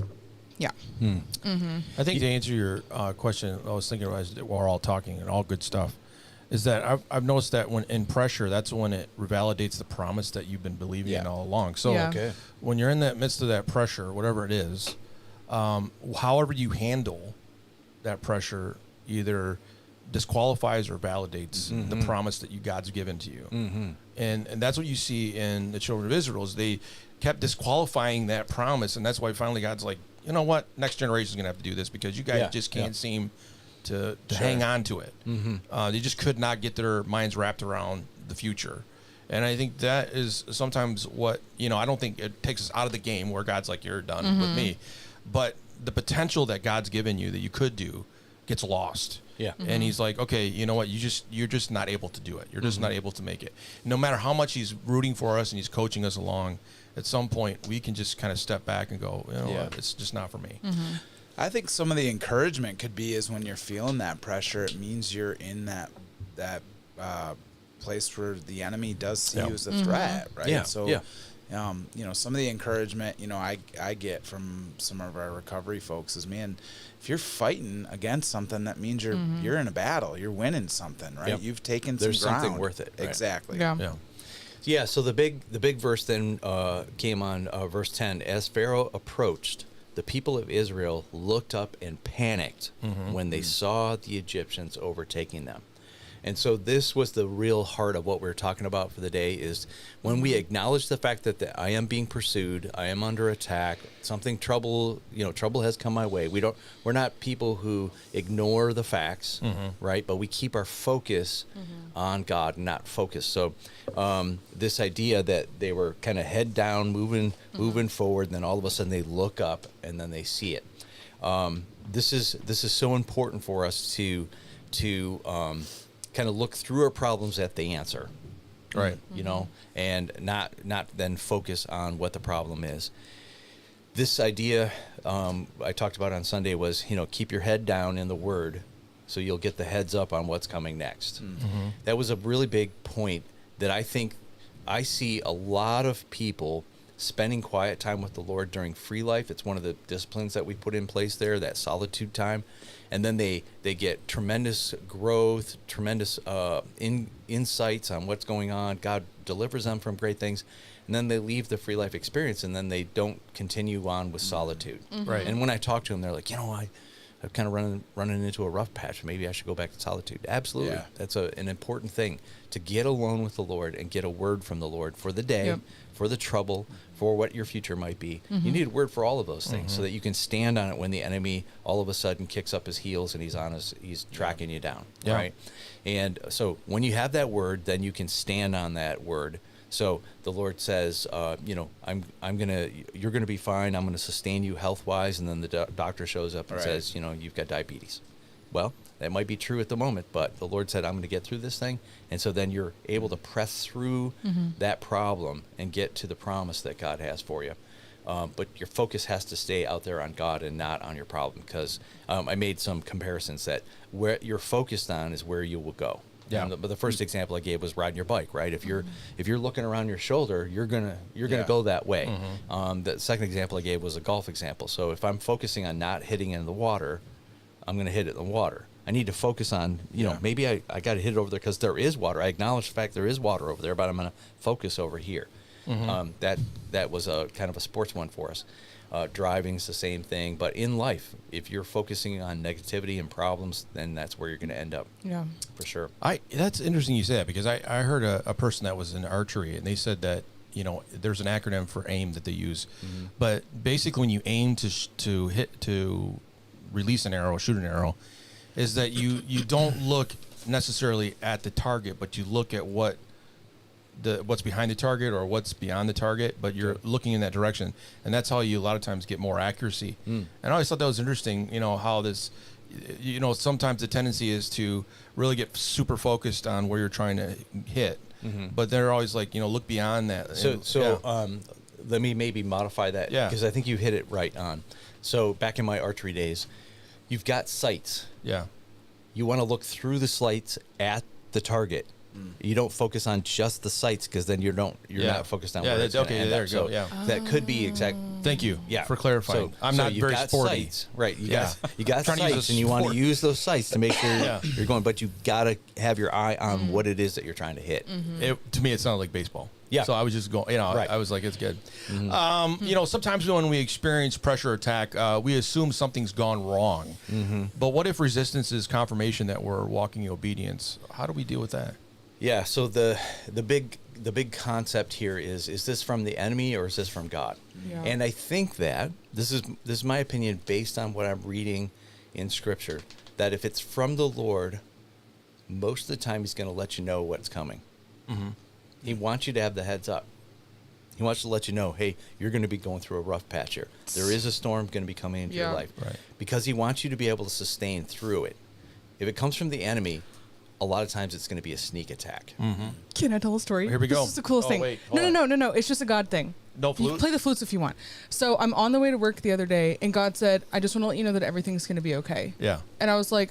yeah. I think to answer your question, I was thinking as we're all talking and all good stuff, is that I've noticed that when in pressure, that's when it revalidates the promise that you've been believing in all along. So when you're in that midst of that pressure, whatever it is, however you handle that pressure either disqualifies or validates the promise that God's given to you. And that's what you see in the children of Israel is they kept disqualifying that promise. And that's why finally God's like, you know what? Next generation is going to have to do this because you guys just can't seem to hang on to it. They just could not get their minds wrapped around the future. And I think that is sometimes what, I don't think it takes us out of the game where God's like, you're done with me. But the potential that God's given you that you could do gets lost. Yeah. And he's like, okay, you know what? You're just not able to do it. You're just not able to make it. No matter how much he's rooting for us and he's coaching us along, at some point we can just kind of step back and go, what? It's just not for me. I think some of the encouragement could be is when you're feeling that pressure, it means you're in that place where the enemy does see you as a threat, right? Yeah. So, some of the encouragement, I get from some of our recovery folks is, man, if you're fighting against something, that means you're in a battle, you're winning something, right? Yep. You've taken There's some ground. something worth it. Right? Exactly. Yeah. So the big verse then came on verse 10. As Pharaoh approached, the people of Israel looked up and panicked when they saw the Egyptians overtaking them. And so this was the real heart of what we're talking about for the day is when we acknowledge the fact that I am being pursued, I am under attack, trouble has come my way. We're not people who ignore the facts, right? But we keep our focus on God and not focus. So this idea that they were kind of head down, moving forward, and then all of a sudden they look up and then they see it. This is so important for us to kind of look through our problems at the answer, right? And not then focus on what the problem is. This idea I talked about on Sunday was, keep your head down in the Word so you'll get the heads up on what's coming next. That was a really big point that I think I see a lot of people spending quiet time with the Lord during free life. It's one of the disciplines that we put in place there, that solitude time. And then they get tremendous growth, tremendous insights on what's going on. God delivers them from great things. And then they leave the free life experience, and then they don't continue on with solitude. Right. And when I talk to them, they're like, I'm kind of running into a rough patch. Maybe I should go back to solitude. Absolutely. Yeah. That's an important thing, to get alone with the Lord and get a word from the Lord for the day, for the trouble, for what your future might be. You need a word for all of those things so that you can stand on it when the enemy all of a sudden kicks up his heels and he's tracking you down, right? And so when you have that word, then you can stand on that word. So the Lord says, you're gonna be fine. I'm gonna sustain you health wise. And then the doctor shows up and says, you've got diabetes. Well, that might be true at the moment, but the Lord said, I'm going to get through this thing. And so then you're able to press through that problem and get to the promise that God has for you. But your focus has to stay out there on God and not on your problem, because I made some comparisons that where you're focused on is where you will go. Yeah. But the first example I gave was riding your bike, right? If you're looking around your shoulder, you're gonna go that way. The second example I gave was a golf example. So if I'm focusing on not hitting in the water, I'm going to hit it in the water. I need to focus on, maybe I got to hit it over there because there is water. I acknowledge the fact there is water over there, but I'm going to focus over here. That was a kind of a sports one for us. Driving's the same thing, but in life, if you're focusing on negativity and problems, then that's where you're going to end up. Yeah, for sure. That's interesting you say that, because I heard a person that was in archery, and they said that there's an acronym for AIM that they use, but basically when you aim to release an arrow, shoot an arrow, is that you don't look necessarily at the target, but you look at what's behind the target or what's beyond the target, but you're looking in that direction, and that's how you a lot of times get more accuracy. And I always thought that was interesting, how this, sometimes the tendency is to really get super focused on where you're trying to hit, but they're always like, look beyond that. Let me maybe modify that, because I think you hit it right on. So back in my archery days, you've got sights. Yeah. You want to look through the sights at the target. You don't focus on just the sights, because then you're not focused on where it's going to end up. There you go. That could be exact. Thank you for clarifying. I'm not very sporty. Sights, right? You got sights, and you want to use those sights to make sure you're going. But you got to have your eye on what it is that you're trying to hit. To me, it sounded like baseball. Yeah. So I was just going. I was like, it's good. Sometimes when we experience pressure attack, we assume something's gone wrong. But what if resistance is confirmation that we're walking in obedience? How do we deal with that? Yeah, so the big concept here is this from the enemy or is this from God? Yeah. And I think that this is my opinion based on what I'm reading in Scripture, that if it's from the Lord, most of the time He's going to let you know what's coming. He wants you to have the heads up. He wants to let you know, hey, you're going to be going through a rough patch here. There is a storm going to be coming into your life, because He wants you to be able to sustain through it. If it comes from the enemy, a lot of times it's going to be a sneak attack. Can I tell a story? Here we go. This is the coolest thing. Wait, no. It's just a God thing. No flute? You can play the flutes if you want. So I'm on the way to work the other day, and God said, I just want to let you know that everything's going to be okay. Yeah. And I was like,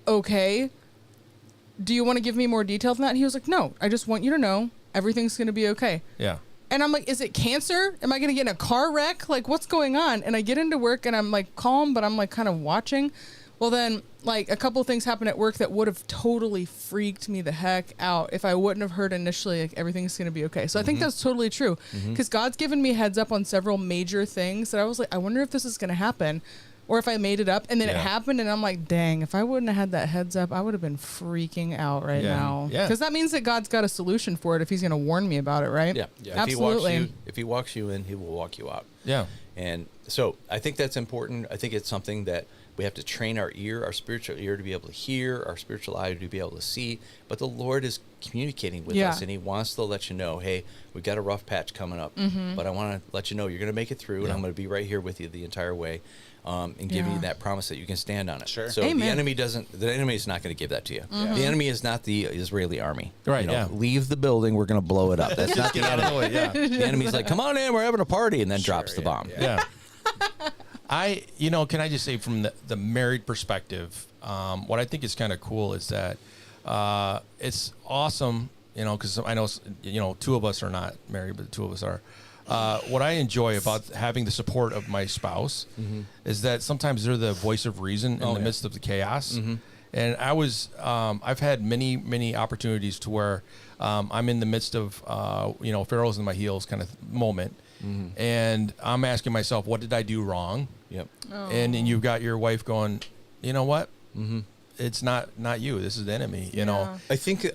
okay. Do you want to give me more detail than that? And he was like, no, I just want you to know everything's going to be okay. Yeah. And I'm like, is it cancer? Am I going to get in a car wreck? Like, what's going on? And I get into work, and I'm like calm, but I'm like kind of watching. Well, then, like, a couple of things happened at work that would have totally freaked me the heck out if I wouldn't have heard initially, like, everything's going to be okay. So I think that's totally true, because God's given me heads up on several major things that I was like, I wonder if this is going to happen, or if I made it up, and then it happened, and I'm like, dang, if I wouldn't have had that heads up, I would have been freaking out right now. Yeah. Because that means that God's got a solution for it if He's going to warn me about it, right? Yeah. Absolutely. If He walks you in, He will walk you out. Yeah. And so I think that's important. I think it's something that we have to train our spiritual ear to be able to hear, our spiritual eye to be able to see. But the Lord is communicating with us, and He wants to let you know, hey, we've got a rough patch coming up, but I want to let you know you're going to make it through, and I'm going to be right here with you the entire way, and give you that promise that you can stand on it. Sure. So the enemy is not going to give that to you. The enemy is not the Israeli army. Right, Leave the building, we're going to blow it up. That's not the enemy. The enemy's like, come on in, we're having a party, and then drops the bomb. Yeah. Can I just say from the married perspective, what I think is kind of cool is that it's awesome, because I know, two of us are not married, but two of us are. What I enjoy about having the support of my spouse is that sometimes they're the voice of reason in the midst of the chaos. And I've had many opportunities to where I'm in the midst of, Pharaoh's in my heels kind of moment. And I'm asking myself, what did I do wrong? Yep. Oh. And you've got your wife going, you know what? It's not you. This is the enemy. I think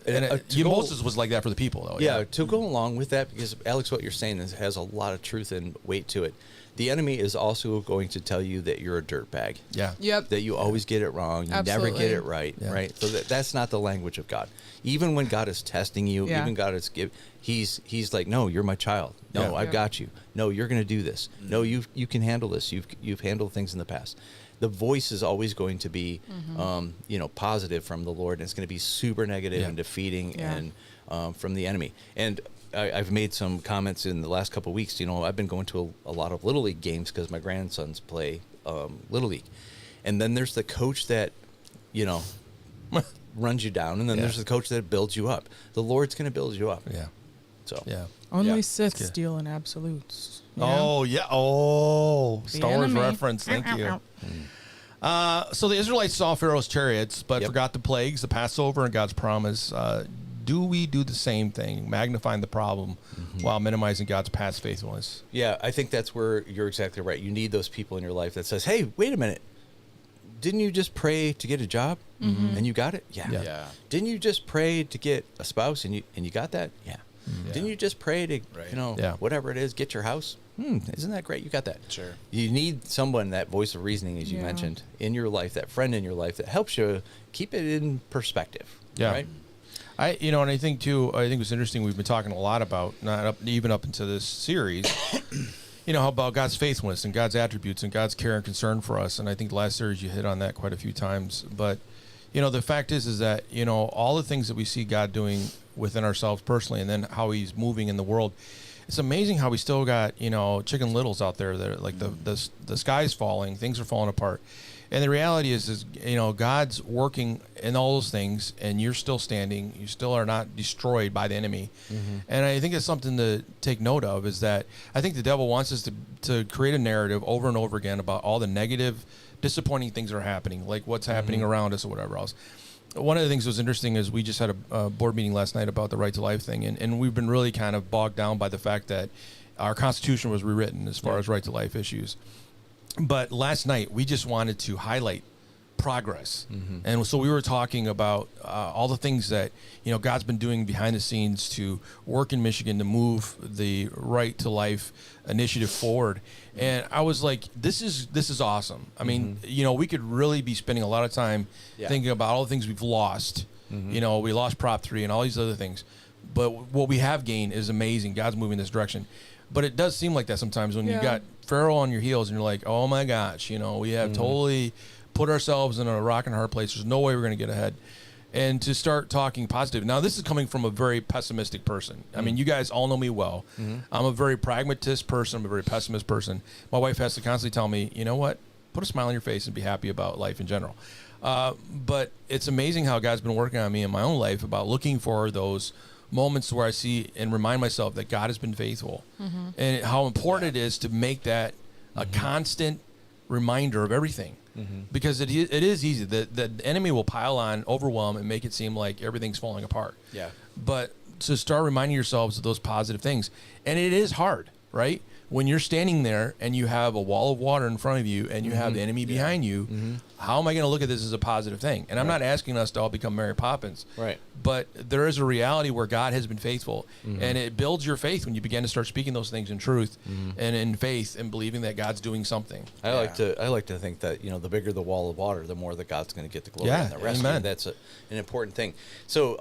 Moses was like that for the people, though. Yeah. To go along with that, because Alex, what you're saying has a lot of truth and weight to it. The enemy is also going to tell you that you're a dirtbag. Yeah. Yep. That you always get it wrong. You never get it right. Yeah. Right. So that's not the language of God. Even when God is testing you, even God is He's like, no, you're my child. No, I've got you. No, you're going to do this. No, you can handle this. You've handled things in the past. The voice is always going to be, positive from the Lord, and it's going to be super negative and defeating and from the enemy. And I've made some comments in the last couple of weeks. I've been going to a lot of Little League games because my grandsons play Little League, and then there's the coach that, runs you down, and then there's the coach that builds you up. The Lord's going to build you up. Yeah. So only Sith steal in absolutes. Oh yeah. Oh, Star Wars reference. Thank you. So the Israelites saw Pharaoh's chariots, but forgot the plagues, the Passover, and God's promise. Do we do the same thing, magnifying the problem while minimizing God's past faithfulness? Yeah, I think that's where you're exactly right. You need those people in your life that says, hey, wait a minute. Didn't you just pray to get a job and you got it? Yeah. Didn't you just pray to get a spouse and you got that? Yeah. Didn't you just pray to, whatever it is, get your house? Isn't that great? You got that. Sure. You need someone, that voice of reasoning, as you mentioned, in your life, that friend in your life that helps you keep it in perspective. Yeah. Right? And I think too, it's interesting. We've been talking a lot about, even up into this series, how about God's faithfulness and God's attributes and God's care and concern for us. And I think last series you hit on that quite a few times. But, the fact is that, all the things that we see God doing within ourselves personally, and then how he's moving in the world, it's amazing how we still got, Chicken Littles out there that are like the sky's falling, things are falling apart. And the reality is, God's working in all those things, and you're still standing. You still are not destroyed by the enemy. And I think it's something to take note of, is that I think the devil wants us to create a narrative over and over again about all the negative, disappointing things that are happening, like what's happening around us or whatever else. One of the things that was interesting is we just had a board meeting last night about the right to life thing, and we've been really kind of bogged down by the fact that our Constitution was rewritten as far as right to life issues. But last night, we just wanted to highlight progress. And so we were talking about all the things that, God's been doing behind the scenes to work in Michigan to move the right to life initiative forward. And I was like, this is awesome. I mean, we could really be spending a lot of time thinking about all the things we've lost. We lost Prop 3 and all these other things. But what we have gained is amazing. God's moving this direction. But it does seem like that sometimes when you got Pharaoh on your heels and you're like, oh my gosh, we have totally put ourselves in a rock and hard place. There's no way we're going to get ahead. And to start talking positive. Now, this is coming from a very pessimistic person. I mean, you guys all know me well. I'm a very pragmatist person. I'm a very pessimist person. My wife has to constantly tell me, you know what? Put a smile on your face and be happy about life in general. But it's amazing how God's been working on me in my own life about looking for those moments where I see and remind myself that God has been faithful, and how important it is to make that a constant reminder of everything, because it is easy. The enemy will pile on, overwhelm, and make it seem like everything's falling apart. But to start reminding yourselves of those positive things, and it is hard, right? When you're standing there and you have a wall of water in front of you and you have the enemy behind you, how am I going to look at this as a positive thing? And I'm not asking us to all become Mary Poppins. Right. But there is a reality where God has been faithful, and it builds your faith when you begin to start speaking those things in truth and in faith and believing that God's doing something. I like to think that the bigger the wall of water, the more that God's going to get the glory and the rest. Amen. That's an important thing. So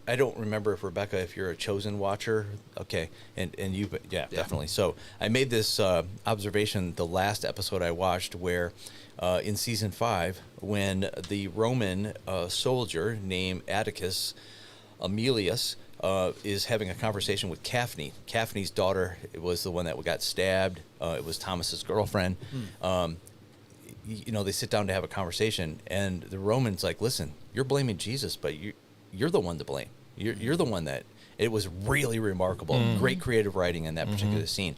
I don't remember if you're a Chosen watcher. Okay, and you, definitely. So I made this observation the last episode I watched where in season 5, when the Roman soldier named Atticus Aemilius is having a conversation with Kaphne. Kaphne's daughter was the one that got stabbed. It was Thomas's girlfriend. They sit down to have a conversation, and the Roman's like, listen, you're blaming Jesus, but you're the one to blame. You're the one that... It was really remarkable. Great creative writing in that particular scene.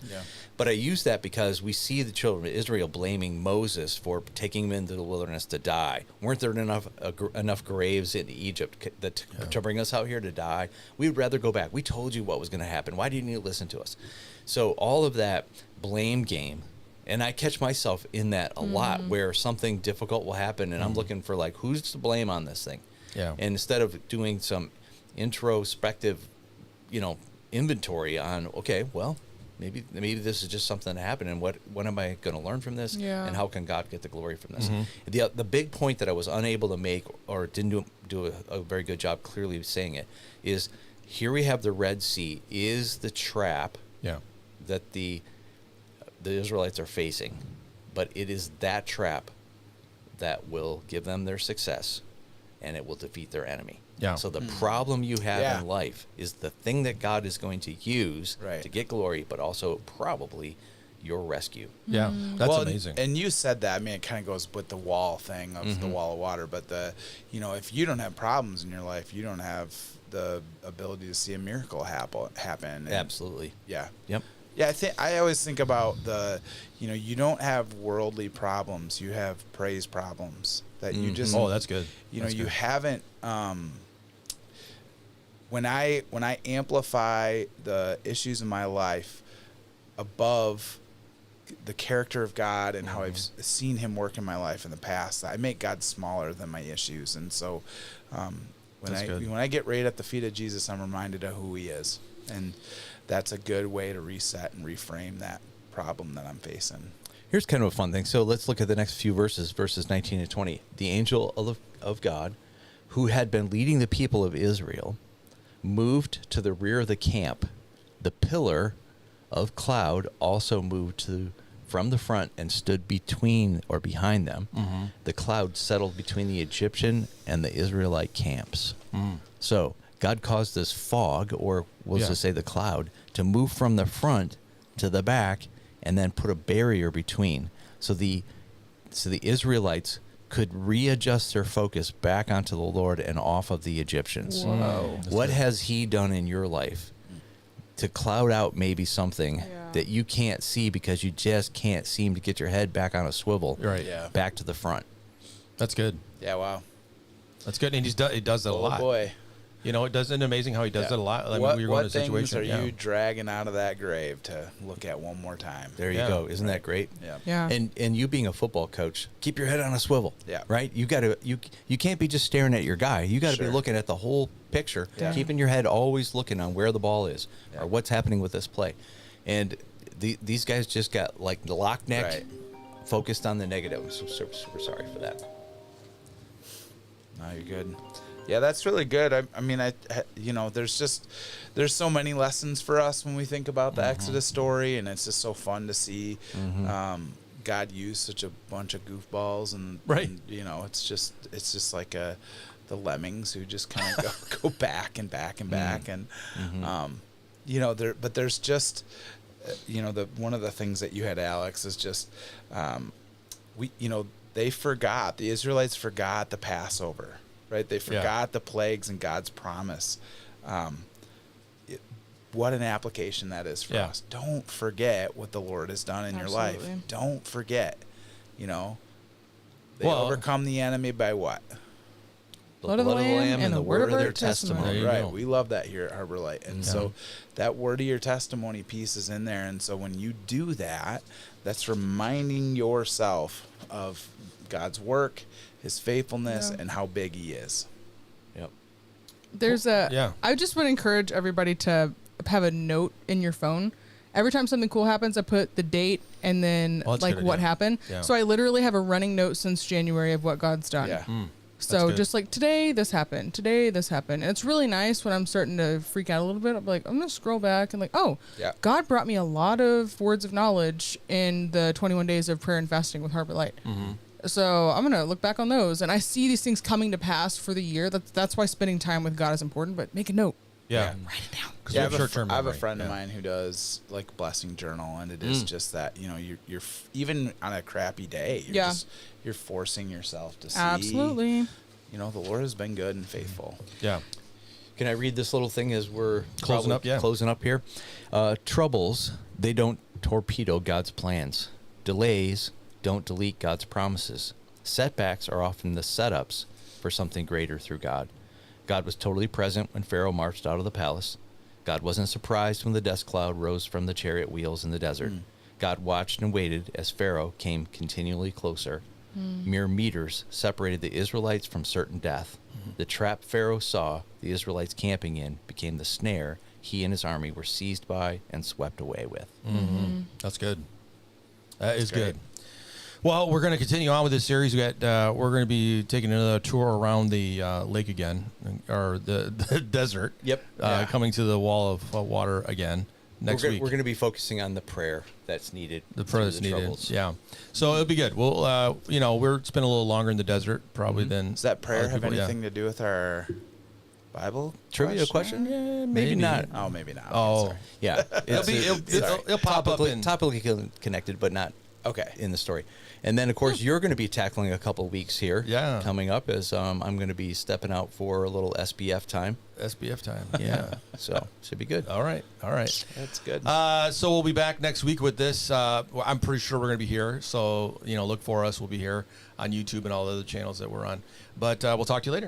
But I use that because we see the children of Israel blaming Moses for taking them into the wilderness to die. Weren't there enough graves in Egypt to bring us out here to die? We would rather go back. We told you what was going to happen. Why didn't you listen to us? So all of that blame game, and I catch myself in that a lot, where something difficult will happen, and I'm looking for who's to blame on this thing? And instead of doing some introspective inventory on, okay, well, maybe this is just something that happened, and what am I going to learn from this, and how can God get the glory from this? The big point that I was unable to make, or didn't do a very good job clearly saying it, is here we have the Red Sea is the trap that the Israelites are facing, but it is that trap that will give them their success, and it will defeat their enemy. So the problem you have in life is the thing that God is going to use to get glory, but also probably your rescue. That's amazing. And you said that. I mean, it kind of goes with the wall thing of the wall of water. But if you don't have problems in your life, you don't have the ability to see a miracle happen. Absolutely. Yeah. Yep. Yeah, I always think about you don't have worldly problems, you have praise problems that you just. Oh, that's good. You haven't. When I amplify the issues in my life above the character of God and how I've seen Him work in my life in the past, I make God smaller than my issues, and so when I get right at the feet of Jesus, I'm reminded of who He is, and that's a good way to reset and reframe that problem that I'm facing. Here's kind of a fun thing. So let's look at the next few verses 19 and 20. The angel of God, who had been leading the people of Israel, moved to the rear of the camp. The pillar of cloud also moved from the front and stood between or behind them. Mm-hmm. The cloud settled between the Egyptian and the Israelite camps. So God caused this fog, or we'll just say the cloud, to move from the front to the back and then put a barrier between. So the Israelites could readjust their focus back onto the Lord and off of the Egyptians. Whoa. What has He done in your life to cloud out maybe something that you can't see because you just can't seem to get your head back on a swivel, back to the front? That's good. Yeah, wow. That's good. And he does that a lot. Oh, boy. Isn't it amazing how he does it a lot? What when you're going to a things situation, are you dragging out of that grave to look at one more time? There you go. Isn't that great? Yeah. And you being a football coach, keep your head on a swivel. Yeah. Right? You can't be just staring at your guy. You got to be looking at the whole picture, keeping your head always looking on where the ball is or what's happening with this play. And these guys just got like the lock neck, focused on the negative. I'm so super sorry for that. No, you're good. Yeah, that's really good. I mean, there's so many lessons for us when we think about the Exodus story, and it's just so fun to see God use such a bunch of goofballs, and it's just like the lemmings who just kind of go back and back and back, and but there's just one of the things that you had, Alex, is just the Israelites forgot the Passover. Right, they forgot the plagues and God's promise. What an application that is for us. Don't forget what the Lord has done in your life. Don't forget. They overcome the enemy by what? The blood of the Lamb and the word of their testimony. Right, we love that here at Harbor Light. And so that word of your testimony piece is in there. And so when you do that, that's reminding yourself of God's work, His faithfulness, and how big He is. Yep. There's I just would encourage everybody to have a note in your phone. Every time something cool happens, I put the date and then what happened. Yeah. So I literally have a running note since January of what God's done. Yeah. So just like today this happened. Today this happened. And it's really nice when I'm starting to freak out a little bit. I'm like, I'm going to scroll back and God brought me a lot of words of knowledge in the 21 days of prayer and fasting with Harbor Light. Mm-hmm. So I'm going to look back on those. And I see these things coming to pass for the year. That's why spending time with God is important. But make a note. Yeah. Write it down. Yeah, I have a friend of mine who does like blessing journal, and it is just that, you're even on a crappy day, you're forcing yourself to see. Absolutely. The Lord has been good and faithful. Yeah. Can I read this little thing as we're closing up here? Troubles, they don't torpedo God's plans. Delays don't delete God's promises. Setbacks are often the setups for something greater through God. God was totally present when Pharaoh marched out of the palace. God wasn't surprised when the dust cloud rose from the chariot wheels in the desert. God watched and waited as Pharaoh came continually closer. Mere meters separated the Israelites from certain death. The trap Pharaoh saw the Israelites camping in became the snare he and his army were seized by and swept away with. That's good. That is good. Well, we're going to continue on with this series. We're going to be taking another tour around the lake again, or the desert. Yep. Coming to the wall of water again next week. We're going to be focusing on the prayer that's needed. The prayer that's needed. Troubles. Yeah. So it'll be good. We'll, we're spending a little longer in the desert probably than. Does that prayer have anything to do with our Bible trivia question? Yeah, maybe not. Oh, maybe not. Oh, sorry. Yeah. It'll pop up in topically connected, but not. in the story. And then, of course, you're going to be tackling a couple weeks here coming up as I'm going to be stepping out for a little SBF time. SBF time. Yeah. So, should be good. All right. That's good. So we'll be back next week with this. I'm pretty sure we're going to be here. So, look for us. We'll be here on YouTube and all the other channels that we're on. But we'll talk to you later.